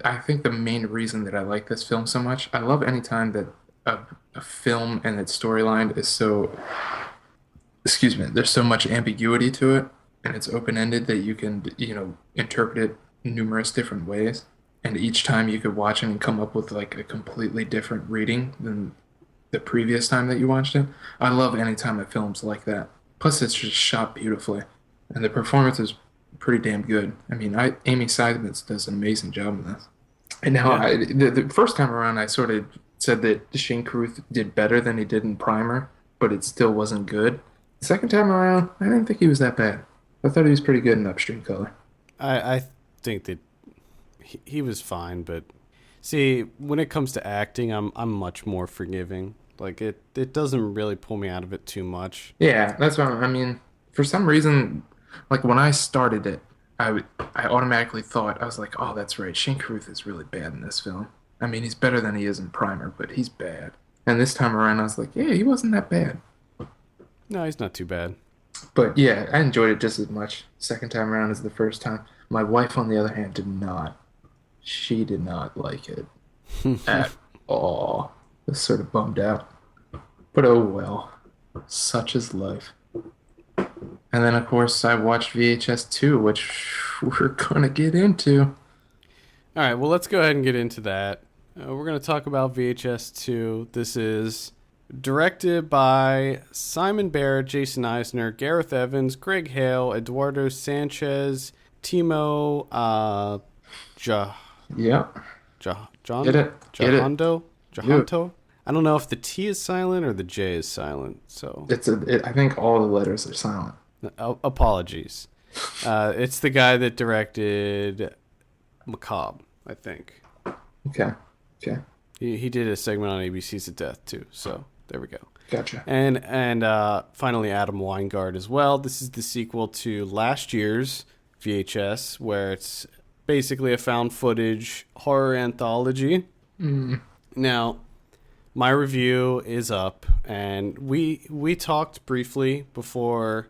B: I think the main reason that I like this film so much. I love any time that a film and its storyline is so, excuse me, there's so much ambiguity to it, and it's open-ended that you can, interpret it numerous different ways. And each time you could watch it and come up with like a completely different reading than the previous time that you watched it. I love any time a film's like that. Plus, it's just shot beautifully, and the performance is pretty damn good. I mean, Amy Seidman does an amazing job in this. And now, the first time around, I sort of said that Shane Carruth did better than he did in Primer, but it still wasn't good. The second time around, I didn't think he was that bad. I thought he was pretty good in Upstream Color.
A: I think that he was fine, but see, when it comes to acting, I'm much more forgiving. Like it doesn't really pull me out of it too much.
B: Yeah, that's what I mean. For some reason, like when I started it, I automatically thought, I was like, oh, that's right, Shane Carruth is really bad in this film. I mean, he's better than he is in Primer, but he's bad. And this time around, I was like, yeah, he wasn't that bad.
A: No, he's not too bad.
B: But yeah, I enjoyed it just as much second time around as the first time. My wife, on the other hand, did not. She did not like it at all. I was sort of bummed out. But oh well. Such is life. And then, of course, I watched VHS 2, which we're going to get into.
A: All right, well, let's go ahead and get into that. We're going to talk about VHS 2. This is directed by Simon Barrett, Jason Eisner, Gareth Evans, Greg Hale, Eduardo Sanchez, Timo Jahanto. I don't know if the T is silent or the J is silent. So
B: I think all the letters are silent.
A: Apologies. It's the guy that directed Macabre, I think.
B: Okay.
A: He did a segment on ABC's of Death too. So there we go.
B: Gotcha.
A: And finally Adam Weingart as well. This is the sequel to last year's VHS, where it's basically a found footage horror anthology. Now, my review is up, and we talked briefly before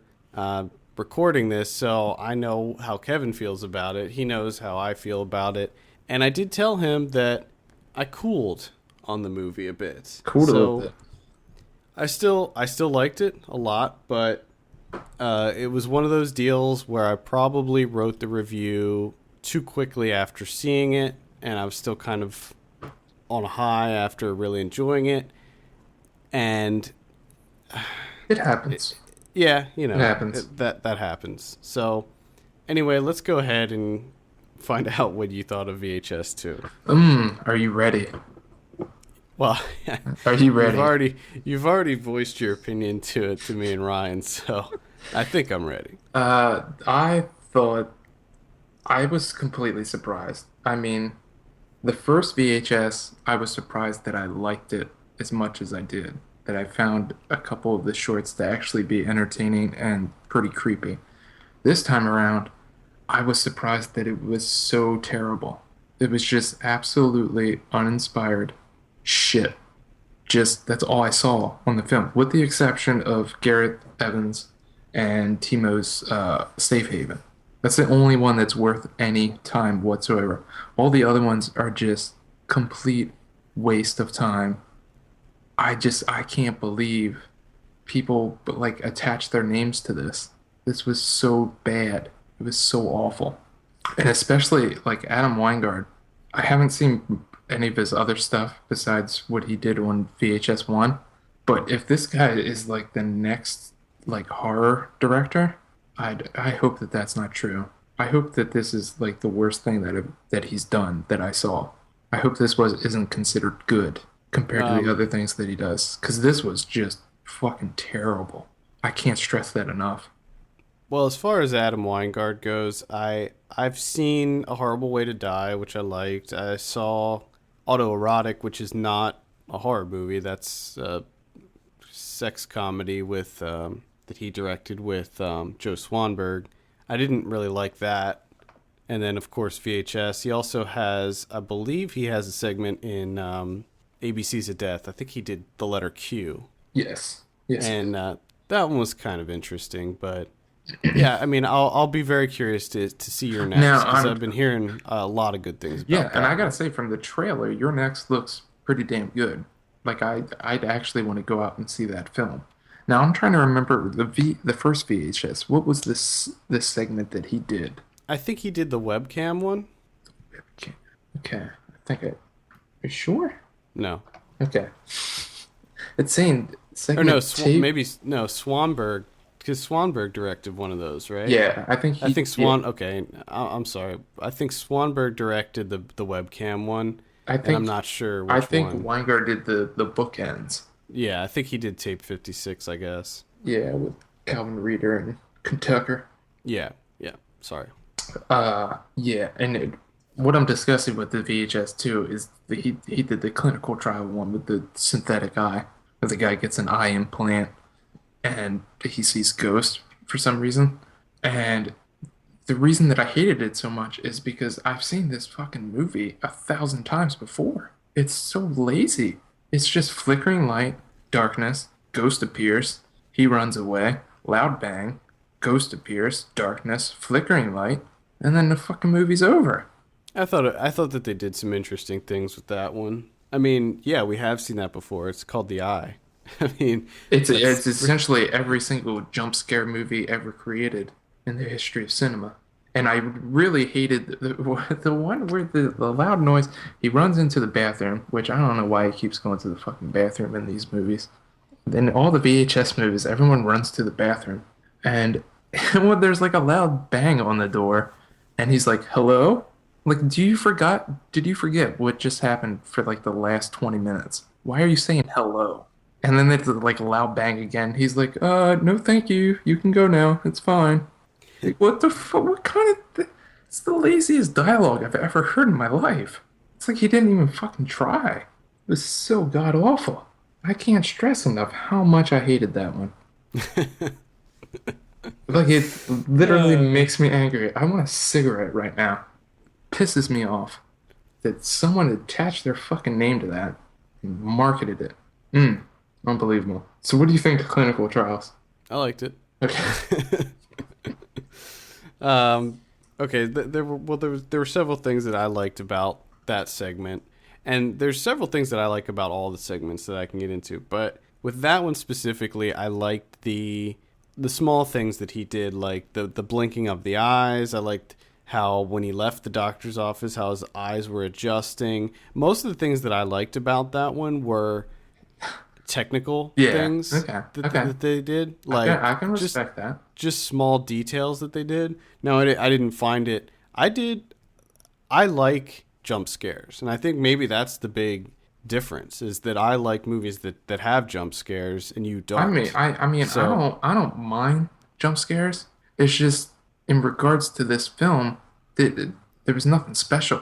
A: recording this, so I know how Kevin feels about it. He knows how I feel about it, and I did tell him that I cooled on the movie a bit.
B: Cooled a little bit.
A: I still liked it a lot, but it was one of those deals where I probably wrote the review too quickly after seeing it, and I was still kind of on a high after really enjoying it, and
B: it happens.
A: Yeah, you know,
B: it happens.
A: That happens. So, anyway, let's go ahead and find out what you thought of VHS 2.
B: Are you ready?
A: Well,
B: are you ready?
A: You've already voiced your opinion to me and Ryan, so I think I'm ready.
B: I thought I was completely surprised. I mean, the first VHS, I was surprised that I liked it as much as I did. That I found a couple of the shorts to actually be entertaining and pretty creepy. This time around, I was surprised that it was so terrible. It was just absolutely uninspired shit. Just, that's all I saw on the film, with the exception of Gareth Evans and Timo's Safe Haven. That's the only one that's worth any time whatsoever. All the other ones are just complete waste of time. I can't believe people like attach their names to this. This was so bad. It was so awful. And especially like Adam Weingart. I haven't seen any of his other stuff besides what he did on VHS 1. But if this guy is like the next like horror director, I hope that that's not true. I hope that this is like the worst thing that he's done that I saw. I hope this isn't considered good compared to the other things that he does, because this was just fucking terrible. I can't stress that enough.
A: Well, as far as Adam Weingart goes, I've seen A Horrible Way to Die, which I liked. I saw Autoerotic, which is not a horror movie. That's a sex comedy with that he directed with Joe Swanberg. I didn't really like that. And then, of course, VHS. He also has, I believe he has a segment in ABC's of Death. I think he did The Letter Q.
B: Yes.
A: And that one was kind of interesting, but yeah, I mean, I'll be very curious to see your next, because I've been hearing a lot of good things about that.
B: And I gotta say, from the trailer, your next looks pretty damn good. Like, I'd actually want to go out and see that film. Now, I'm trying to remember the first VHS. What was this segment that he did?
A: I think he did the webcam one.
B: Okay. Are you sure?
A: No.
B: Okay. It's saying segment
A: Swanberg, because Swanberg directed one of those, right?
B: Yeah, I think
A: Okay, I'm sorry. I think Swanberg directed the webcam one. I'm not sure which one.
B: I think Weingart did the bookends.
A: Yeah, I think he did tape 56, I guess.
B: Yeah, with Calvin Reeder and Kentucker.
A: Yeah. Sorry.
B: And what I'm discussing with the VHS too is that he did the clinical trial one with the synthetic eye, where the guy gets an eye implant and he sees ghosts for some reason. And the reason that I hated it so much is because I've seen this fucking movie 1,000 times before. It's so lazy. It's just flickering light, darkness, ghost appears, he runs away, loud bang, ghost appears, darkness, flickering light, and then the fucking movie's over.
A: I thought that they did some interesting things with that one. I mean, yeah, we have seen that before. It's called The Eye. I mean,
B: it's essentially every single jump scare movie ever created in the history of cinema. And I really hated the one where the loud noise, he runs into the bathroom, which I don't know why he keeps going to the fucking bathroom in these movies. Then all the VHS movies, everyone runs to the bathroom. And there's like a loud bang on the door. And he's like, hello? Like, did you forget what just happened for like the last 20 minutes? Why are you saying hello? And then there's like a loud bang again. He's like, no thank you. You can go now. It's fine. Like, what the fuck? What kind of... It's the laziest dialogue I've ever heard in my life. It's like he didn't even fucking try. It was so god-awful. I can't stress enough how much I hated that one. Like, it literally makes me angry. I want a cigarette right now. Pisses me off that someone attached their fucking name to that and marketed it. Unbelievable. So what do you think of clinical trials?
A: I liked it.
B: Okay.
A: Okay. There were several things that I liked about that segment, and there's several things that I like about all the segments that I can get into. But with that one specifically, I liked the small things that he did, like the blinking of the eyes. I liked how when he left the doctor's office, how his eyes were adjusting. Most of the things that I liked about that one were technical things that they did. Like
B: I can respect that.
A: Just small details that they did. No, I didn't find it. I like jump scares, and I think maybe that's the big difference, is that I like movies that have jump scares and you don't.
B: I don't mind jump scares. It's just in regards to this film, there was nothing special.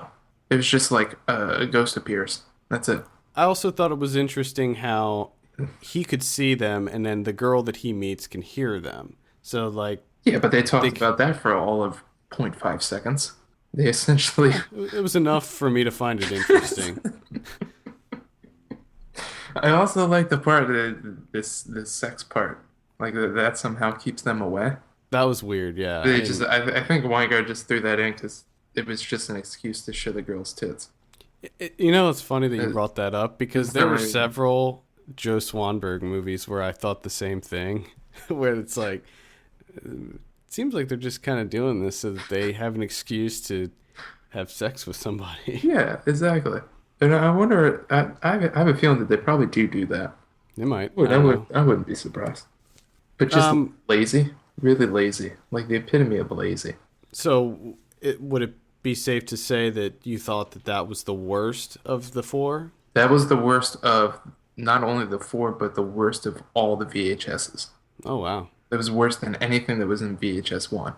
B: It was just like a ghost appears. That's it.
A: I also thought it was interesting how he could see them, and then the girl that he meets can hear them. So like,
B: yeah, but they talked about that for all of 0.5 seconds. They essentially
A: it was enough for me to find it interesting.
B: I also like the part that this sex part, like that somehow keeps them away.
A: That was weird, yeah.
B: I think Weingart just threw that in because it was just an excuse to show the girl's tits.
A: It's funny that you brought that up, because there were several Joe Swanberg movies where I thought the same thing, where it's like, it seems like they're just kind of doing this so that they have an excuse to have sex with somebody.
B: Yeah, exactly. And I wonder, I have a feeling that they probably do that.
A: They might.
B: I wouldn't be surprised. But just lazy, really lazy, like the epitome of lazy.
A: So would it be safe to say that you thought that was the worst of the four?
B: That was the worst of not only the four, but the worst of all the VHSs.
A: Oh, wow.
B: That was worse than anything that was in VHS 1. Wow.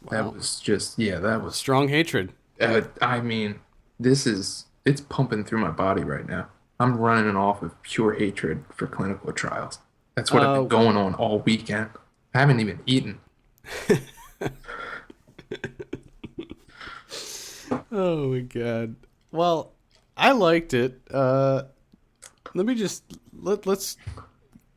B: That was just, that was...
A: strong hatred.
B: I mean, it's pumping through my body right now. I'm running off of pure hatred for clinical trials. That's what I've been going on all weekend. I haven't even eaten.
A: Oh my god. Well, I liked it. Let's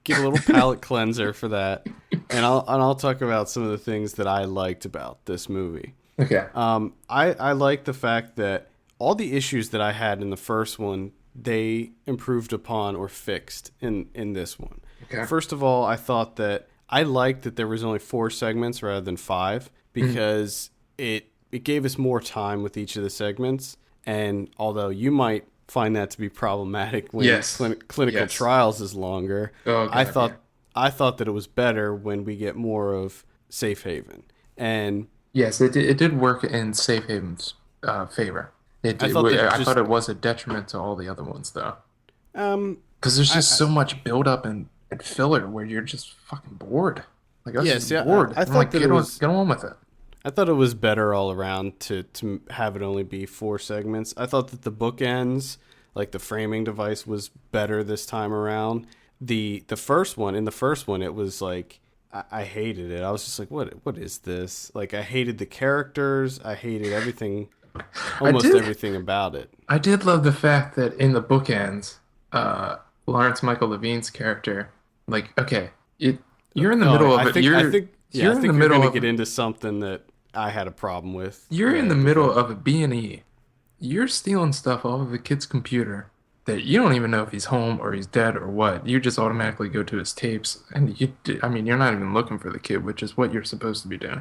A: get a little palate cleanser for that, and I'll talk about some of the things that I liked about this movie.
B: Okay.
A: I like the fact that all the issues that I had in the first one, they improved upon or fixed in this one.
B: Okay.
A: First of all, I thought that I liked that there was only 4 segments rather than 5, because it gave us more time with each of the segments. And although you might find that to be problematic when clinical trials is longer, I thought that it was better when we get more of Safe Haven. And
B: yes, it did work in Safe Haven's favor. I thought it was a detriment to all the other ones, though. Because there's just so much buildup and filler where you're just fucking bored. Like, I was bored. I thought get on with it.
A: I thought it was better all around to have it only be 4 segments. I thought that the bookends, like the framing device, was better this time around. In the first one, it was like, I hated it. I was just like, what is this? Like, I hated the characters. I hated everything, everything about it.
B: I did love the fact that in the bookends, Lawrence Michael Levine's character, like, okay, you're in the middle of it. I think you're going to
A: get into something that I had a problem with.
B: You're in the middle of a B&E. You're stealing stuff off of a kid's computer that you don't even know if he's home or he's dead or what. You just automatically go to his tapes, and you're not even looking for the kid, which is what you're supposed to be doing.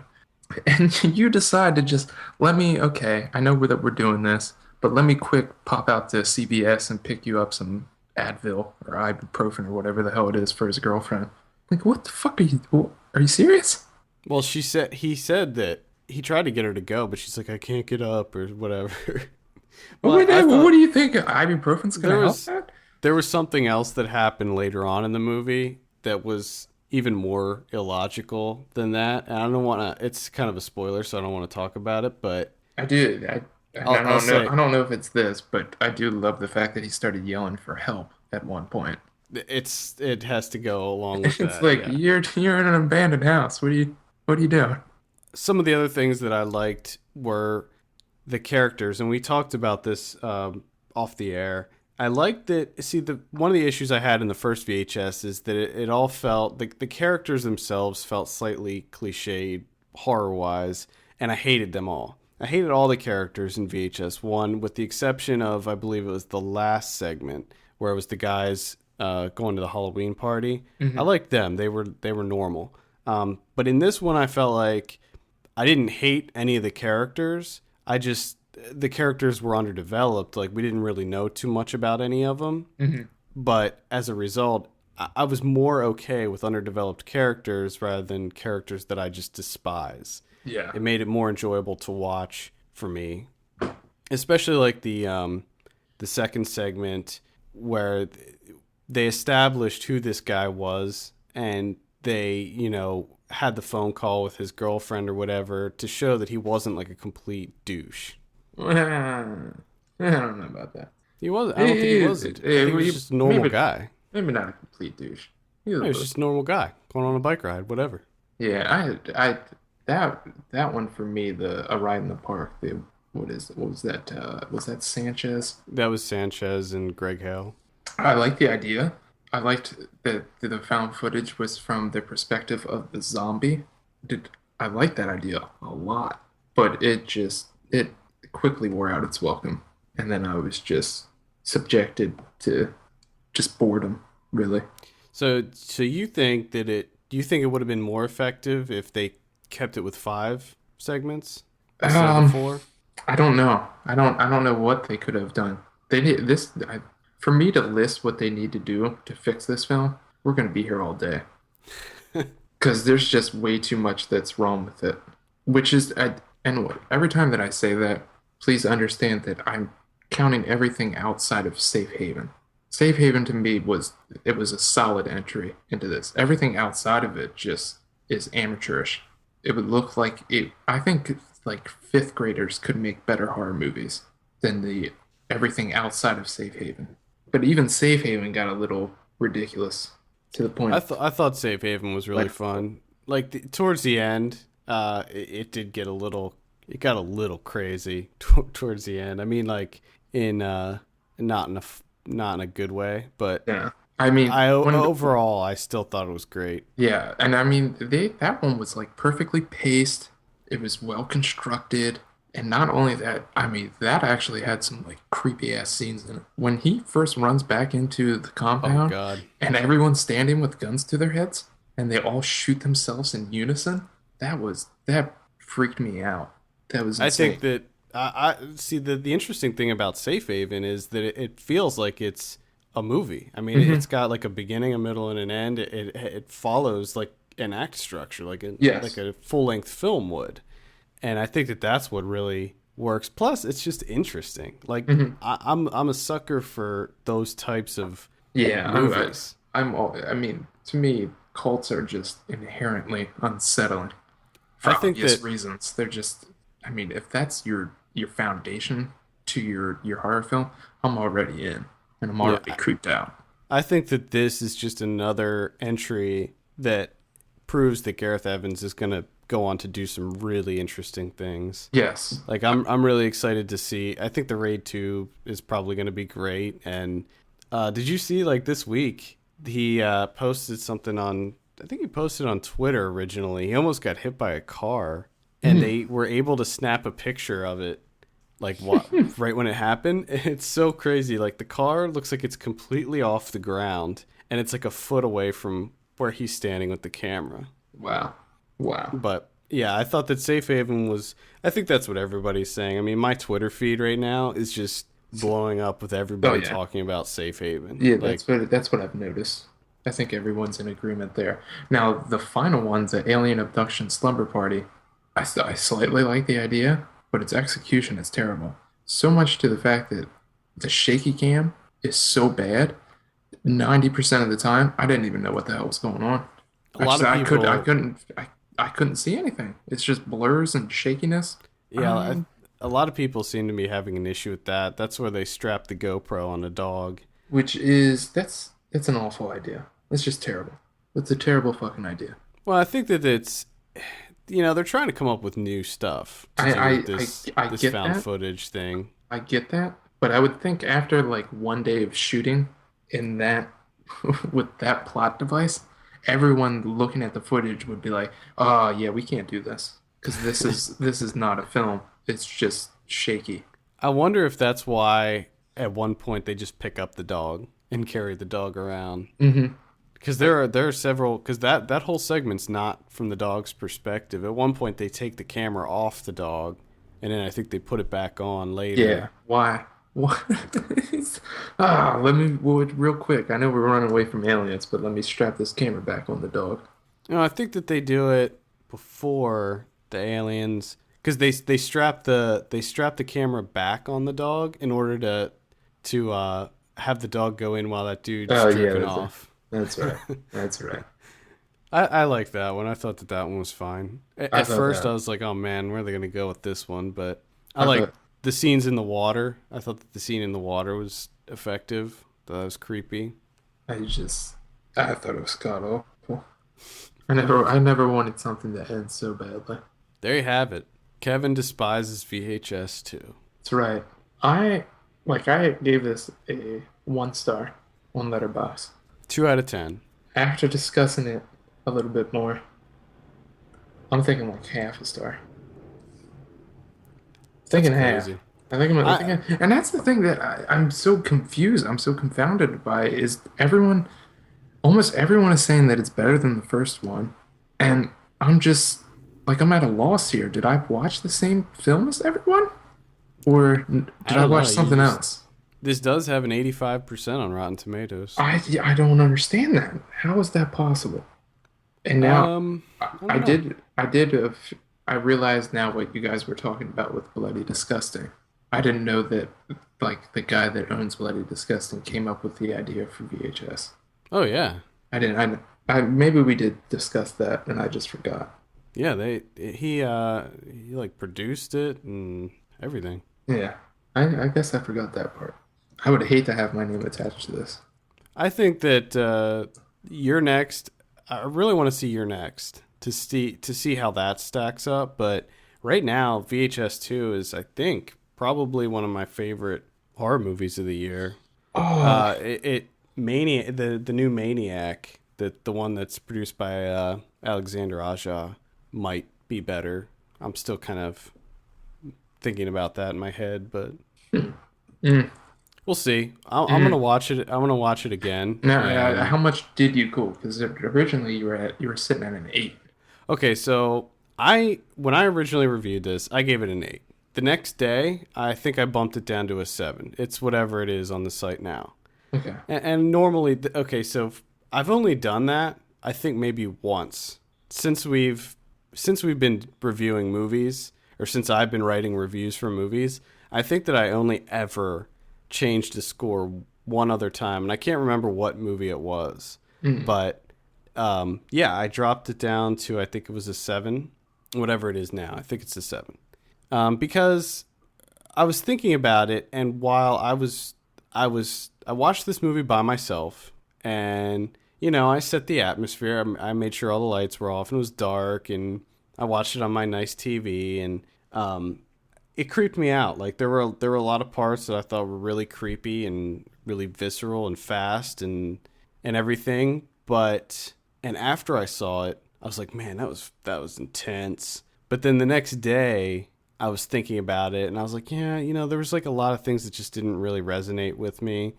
B: And you decide to just I know that we're doing this, but let me quick pop out to CVS and pick you up some Advil or ibuprofen or whatever the hell it is for his girlfriend. Like, what the fuck are you serious?
A: Well, he said that he tried to get her to go, but she's like, I can't get up or whatever.
B: What do you think? Ibuprofen's going to help that?
A: There was something else that happened later on in the movie that was even more illogical than that. And I don't want to, it's kind of a spoiler, so I don't want to talk about it, but
B: I don't know if it's this, but I do love the fact that he started yelling for help at one point.
A: It has to go along with that.
B: It's like, you're in an abandoned house. What are you doing?
A: Some of the other things that I liked were the characters, and we talked about this off the air. I liked that. See, one of the issues I had in the first VHS is that it all felt the characters themselves felt slightly cliched horror wise, and I hated them all. I hated all the characters in VHS 1, with the exception of, I believe it was the last segment where it was the guys going to the Halloween party. Mm-hmm. I liked them. They were normal. But in this one, I felt like I didn't hate any of the characters. The characters were underdeveloped. Like, we didn't really know too much about any of them.
B: Mm-hmm.
A: But as a result, I was more okay with underdeveloped characters rather than characters that I just despise.
B: Yeah.
A: It made it more enjoyable to watch for me. Especially like the second segment where they established who this guy was, and they, had the phone call with his girlfriend or whatever to show that he wasn't like a complete douche.
B: I don't know about that.
A: He wasn't. I don't think he wasn't. I think he was just a normal guy.
B: Maybe not a complete douche. He
A: was just a normal guy going on a bike ride, whatever.
B: Yeah, that one for me, a ride in the park. What was that? Was that Sanchez?
A: That was Sanchez and Greg Hale.
B: I like the idea. I liked that the found footage was from the perspective of the zombie. I liked that idea a lot, but it quickly wore out its welcome, and then I was just subjected to just boredom, really. So
A: you think that do you think it would have been more effective if they kept it with 5 segments instead of 4?
B: I don't know. I don't know what they could have done. They need this. For me to list what they need to do to fix this film, we're going to be here all day. Because there's just way too much that's wrong with it. And every time that I say that, please understand that I'm counting everything outside of Safe Haven. Safe Haven to me was a solid entry into this. Everything outside of it just is amateurish. It would look like I think like 5th graders could make better horror movies than everything outside of Safe Haven. But even Safe Haven got a little ridiculous to the point.
A: I thought Safe Haven was really fun. Like towards the end, it did get it got a little crazy towards the end. I mean, like not in a good way, but
B: yeah. I mean,
A: overall, I still thought it was great.
B: Yeah, and I mean, that one was like perfectly paced. It was well constructed. And not only that, I mean, that actually had some like creepy ass scenes in it. When he first runs back into the compound, and everyone's standing with guns to their heads, and they all shoot themselves in unison, that freaked me out. That was insane.
A: I think that I see the interesting thing about Safe Haven is that it feels like it's a movie. I mean, It's got like a beginning, a middle, and an end. It follows like an act structure, like a full length film would. And I think that that's what really works. Plus, it's just interesting. Like I'm a sucker for those types of movies.
B: I mean, to me, cults are just inherently unsettling for obvious reasons. They're just. I mean, if that's your foundation to your horror film, I'm already in, and I'm already creeped out.
A: I think that this is just another entry that proves that Gareth Evans is going to go on to do some really interesting things.
B: Yes.
A: Like I'm really excited to see. I think the Raid 2 is probably going to be great. And did you see like this week he posted something on, I think he posted on Twitter originally. He almost got hit by a car and they were able to snap a picture of it like right when it happened. It's so crazy. Like the car looks like it's completely off the ground and it's like a foot away from where he's standing with the camera.
B: Wow.
A: But yeah, I thought that Safe Haven was, I think that's what everybody's saying. I mean, my Twitter feed right now is just blowing up with everybody talking about Safe Haven.
B: Yeah, that's what I've noticed. I think everyone's in agreement there. Now, the final one, the Alien Abduction Slumber Party, I slightly like the idea, but its execution is terrible. So much to the fact that the shaky cam is so bad, 90% of the time, I didn't even know what the hell was going on. I couldn't see anything. It's just blurs and shakiness.
A: Yeah, a lot of people seem to be having an issue with that. That's where they strap the GoPro on a dog.
B: Which is, that's an awful idea. It's just terrible. It's a terrible fucking idea.
A: Well, I think that it's, they're trying to come up with new stuff to do with this found footage thing.
B: I get that, but I would think after like one day of shooting in that, with that plot device, everyone looking at the footage would be like, "Oh yeah, we can't do this because this is not a film. It's just shaky."
A: I wonder if that's why at one point they just pick up the dog and carry the dog around.
B: Mm-hmm.
A: Because there are several. Because that whole segment's not from the dog's perspective. At one point, they take the camera off the dog, and then I think they put it back on later.
B: Yeah. Why? What? Real quick. I know we're running away from aliens, but let me strap this camera back on the dog.
A: No, I think that they do it before the aliens, because they strap the camera back on the dog in order to have the dog go in while that dude's jerking off.
B: That's right. That's right.
A: I like that one. I thought that one was fine. At first, I was like, oh man, where are they going to go with this one? But I like the scenes in the water. I thought that the scene in the water was effective. That was creepy.
B: I thought it was god awful. I never wanted something to end so badly.
A: There you have it. Kevin despises VHS too.
B: That's right. I gave this a 1 star on Letterboxd.
A: 2 out of 10.
B: After discussing it a little bit more, I'm thinking like half a star. Thinking half. I think and that's the thing that I'm so confused. I'm so confounded by is almost everyone is saying that it's better than the first one, and I'm just like I'm at a loss here. Did I watch the same film as everyone, or did I watch something else?
A: This does have an 85% on Rotten Tomatoes.
B: I don't understand that. How is that possible? And now I realized now what you guys were talking about with Bloody Disgusting. I didn't know that like the guy that owns Bloody Disgusting came up with the idea for VHS.
A: Oh yeah.
B: I didn't. Maybe we did discuss that and I just forgot.
A: Yeah, he like produced it and everything.
B: Yeah, I guess I forgot that part. I would hate to have my name attached to this. I
A: think that You're Next. I really want to see You're Next to see how that stacks up. But right now, VHS 2 is, I think, probably one of my favorite horror movies of the year.
B: Oh,
A: the new Maniac, the one that's produced by Alexander Aja, might be better. I'm still kind of thinking about that in my head, but we'll see. I'm gonna watch it. I'm gonna watch it again.
B: Now, how much did you go? Because originally you were sitting at an 8.
A: Okay, so when I originally reviewed this, I gave it an 8. The next day, I think I bumped it down to a 7. It's whatever it is on the site now.
B: Okay.
A: And normally, so I've only done that I think maybe once since we've been reviewing movies, or since I've been writing reviews for movies. I think that I only ever changed the score one other time, and I can't remember what movie it was. But I dropped it down to, I think it was a 7, whatever it is now. I think it's a 7. Because I was thinking about it, and while I watched this movie by myself, and I set the atmosphere. I made sure all the lights were off and it was dark, and I watched it on my nice TV, and it creeped me out. Like there were a lot of parts that I thought were really creepy and really visceral and fast and everything. And after I saw it, I was like, man, that was intense. But then the next day, I was thinking about it, and I was like, yeah, there was like a lot of things that just didn't really resonate with me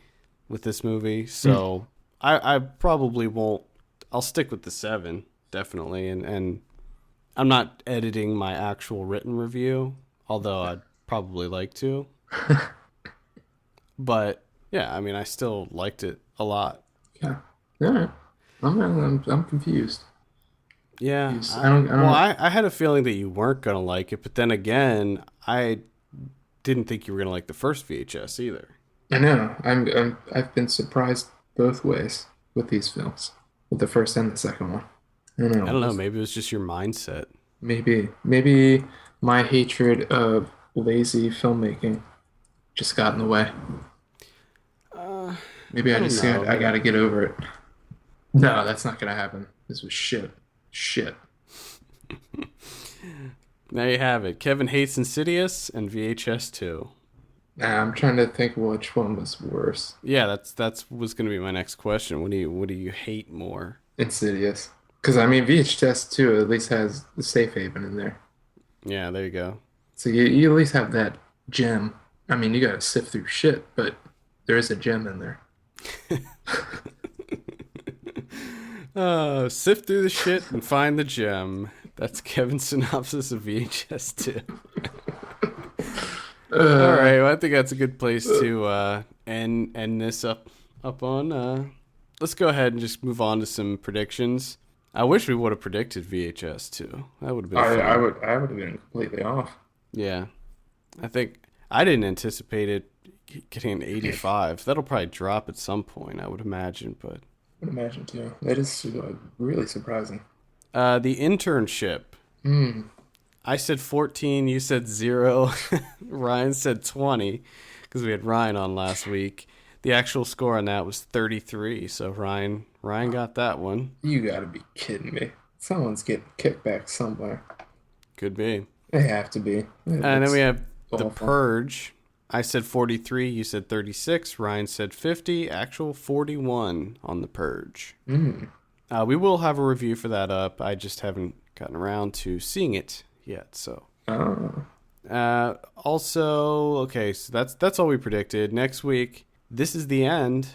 A: with this movie. So I probably won't. I'll stick with the 7, definitely. And I'm not editing my actual written review, although I'd probably like to. But yeah, I mean, I still liked it a lot.
B: Yeah. All right. I'm confused.
A: Yeah.
B: I don't.
A: I had a feeling that you weren't gonna like it, but then again, I didn't think you were gonna like the first VHS either.
B: I know. I've been surprised both ways with these films, with the first and the second one. I don't know.
A: Maybe it was just your mindset.
B: Maybe my hatred of lazy filmmaking just got in the way. Maybe I got to get over it. No, that's not gonna happen. This was shit.
A: There you have it. Kevin hates Insidious and VHS 2.
B: I'm trying to think which one was worse.
A: Yeah, that's was going to be my next question. What do you hate more?
B: Insidious. Because I mean, VHS 2 at least has the safe haven in there.
A: Yeah, there you go.
B: So you at least have that gem. I mean, you got to sift through shit, but there is a gem in there.
A: Sift through the shit and find the gem. That's Kevin's synopsis of VHS 2. All right, well, I think that's a good place to end this up on. Let's go ahead and just move on to some predictions. I wish we would have predicted VHS 2. That would have been fun.
B: I would have been completely off.
A: Yeah. I think I didn't anticipate it getting an 85. That'll probably drop at some point, I would imagine, but
B: I would imagine too. That is really surprising.
A: The Internship. I said 14, you said 0. Ryan said 20 because we had Ryan on last week. The actual score on that was 33, so Ryan got that one.
B: You gotta be kidding me. Someone's getting kickback somewhere.
A: Could be.
B: They have to be.
A: And then we have The Purge. I said 43, you said 36, Ryan said 50, actual 41 on The Purge. We will have a review for that up. I just haven't gotten around to seeing it yet, so. Also, okay, so that's all we predicted. Next week, this is the end.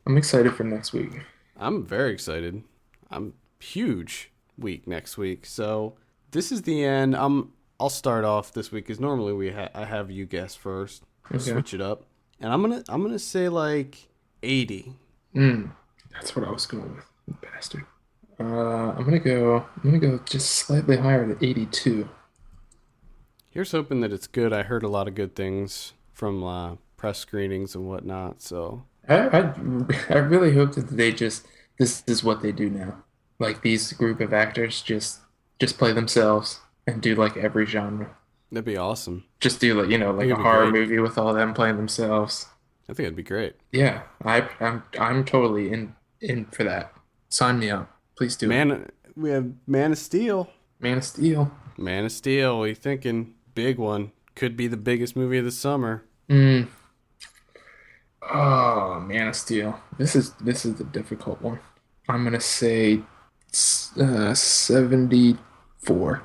B: I'm excited for next week.
A: I'm very excited. I'm huge week next week. So this is the end. I'll start off this week because normally I have you guess first.
B: Okay.
A: Switch it up, and I'm gonna say like 80.
B: That's what I was going with, you bastard. I'm gonna go just slightly higher at 82.
A: Here's hoping that it's good. I heard a lot of good things from press screenings and whatnot. So
B: I really hope that this is what they do now. Like these group of actors just play themselves and do like every genre.
A: That'd be awesome.
B: Just do like a horror movie with all them playing themselves.
A: I think it'd be great.
B: Yeah, I'm totally in for that. Sign me up, please do.
A: We have Man of Steel.
B: Man of Steel.
A: Man of Steel. What are you thinking? Big one. Could be the biggest movie of the summer.
B: Oh, Man of Steel. This is the difficult one. I'm gonna say 74.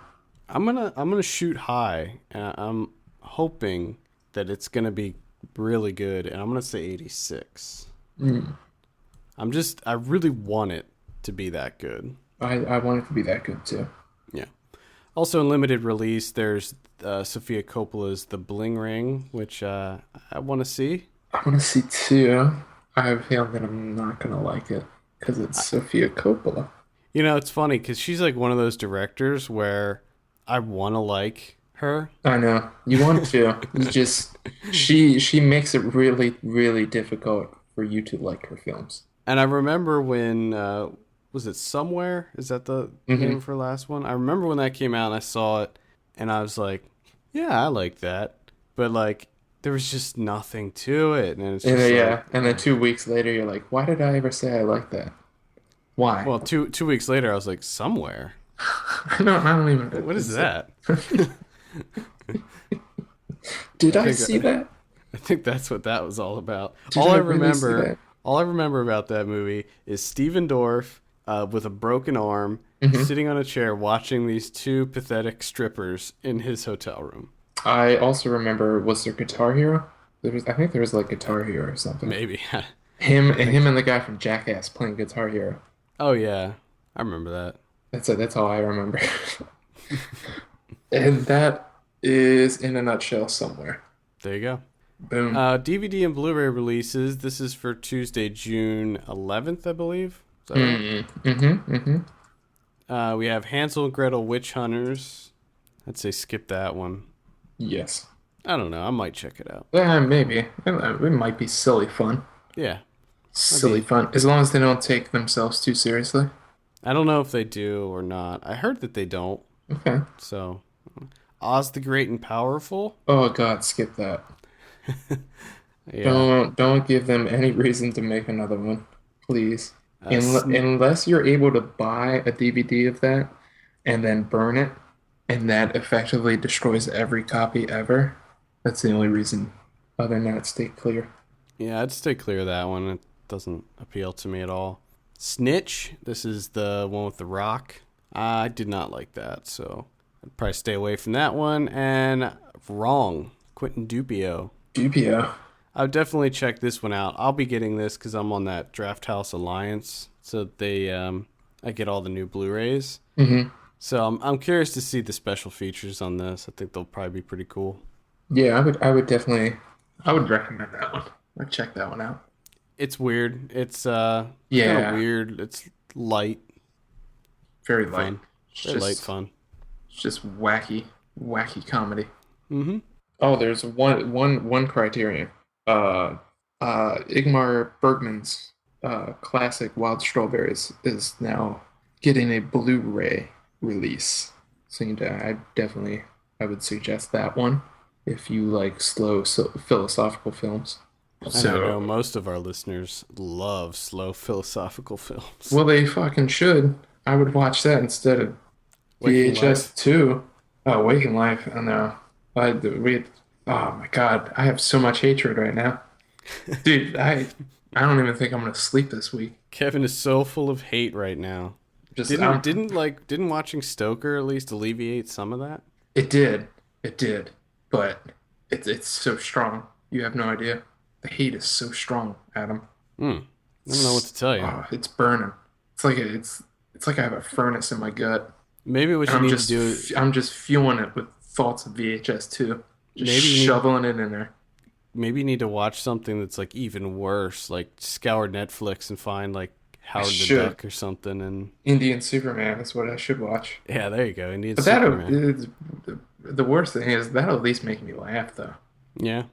A: I'm gonna shoot high, and I'm hoping that it's gonna be really good, and I'm gonna say 86. I really want it to be that good.
B: I want it to be that good too.
A: Yeah. Also in limited release, there's Sofia Coppola's The Bling Ring, which I want to see.
B: I want to see too. I have a feeling that I'm not gonna like it because it's Sofia Coppola.
A: You know, it's funny because she's like one of those directors where I want to like her. I
B: know. You want to. You just she makes it really, really difficult for you to like her films.
A: And I remember when was it Somewhere? Is that the name of her last one? I remember when that came out and I saw it and I was like, yeah, I like that. But like there was just nothing to it. And it's just
B: and then 2 weeks later you're like, why did I ever say I like that? Why?
A: Well, two weeks later I was like, Somewhere?
B: I don't even.
A: What is that?
B: Did I see that?
A: I think that's what that was all about.
B: Did I really see that?
A: All I remember about that movie is Steven Dorff with a broken arm sitting on a chair watching these two pathetic strippers in his hotel room.
B: I also remember, was there Guitar Hero? I think there was like Guitar Hero or something.
A: Maybe.
B: Him and the guy from Jackass playing Guitar Hero.
A: Oh yeah, I remember that.
B: That's all I remember. And that is in a nutshell Somewhere.
A: There you go.
B: Boom.
A: DVD and Blu Ray releases. This is for Tuesday, June 11th, I believe. Is that right? We have Hansel and Gretel Witch Hunters. I'd say skip that one.
B: Yes.
A: I don't know. I might check it out.
B: Maybe. It might be silly fun.
A: Yeah.
B: Silly fun. As long as they don't take themselves too seriously.
A: I don't know if they do or not. I heard that they don't.
B: Okay.
A: So, Oz the Great and Powerful.
B: Oh God, skip that.
A: Yeah.
B: Don't give them any reason to make another one, please. Unless you're able to buy a DVD of that and then burn it, and that effectively destroys every copy ever. That's the only reason. Other than that, stay clear.
A: Yeah, I'd stay clear of that one. It doesn't appeal to me at all. Snitch. This is the one with The Rock. I did not like that, so I'd probably stay away from that one. And Wrong. Quentin Dupieux. I would definitely check this one out. I'll be getting this because I'm on that Draft House Alliance. So they I get all the new Blu-rays.
B: Mm-hmm.
A: So I'm curious to see the special features on this. I think they'll probably be pretty cool.
B: Yeah, I would definitely, I would recommend that one. I'd check that one out.
A: It's weird. It's kind
B: Yeah,
A: of weird. It's light,
B: very light.
A: fun.
B: It's
A: Very light
B: just,
A: fun.
B: it's just wacky comedy.
A: Mm-hmm.
B: Oh, there's one criterion. Igmar Bergman's classic Wild Strawberries is now getting a Blu-ray release. So I would suggest that one if you like slow philosophical films.
A: And I know most of our listeners love slow philosophical films.
B: Well, they fucking should. I would watch that instead of
A: Waking
B: VHS 2. Oh, Waking Life. I know. Oh my God, I have so much hatred right now. Dude, I don't even think I'm gonna sleep this week.
A: Kevin is so full of hate right now.
B: Just
A: Didn't watching Stoker at least alleviate some of that?
B: It did. But it's so strong. You have no idea. The hate is so strong, Adam.
A: I don't know what to tell you.
B: Oh, it's burning. It's like I have a furnace in my gut.
A: Maybe what you need to do
B: I'm just fueling it with thoughts of VHS 2. Just shoveling it in there.
A: Maybe you need to watch something that's like even worse, like scour Netflix and find like Howard the Duck or something. And
B: Indian Superman is what I should watch.
A: yeah, there you go. Indian
B: But
A: Superman.
B: the worst thing is that'll at least make me laugh, though.
A: Yeah.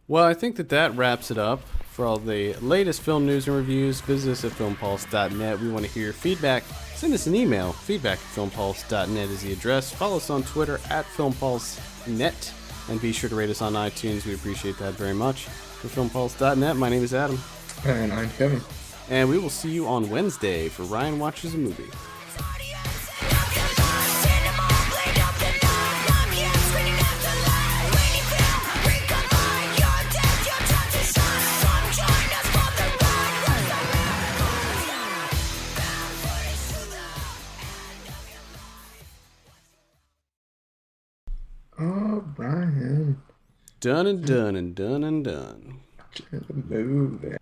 A: Well, I think that wraps it up. For all the latest film news and reviews, visit us at filmpulse.net. We want to hear your feedback. Send us an email. Feedback@filmpulse.net is the address. Follow us on Twitter @filmpulse.net. And be sure to rate us on iTunes. We appreciate that very much. For filmpulse.net, my name is Adam.
B: And I'm Kevin.
A: And we will see you on Wednesday for Ryan Watches a Movie.
B: Oh, Brian.
A: Done and done and done and done.
B: Move it.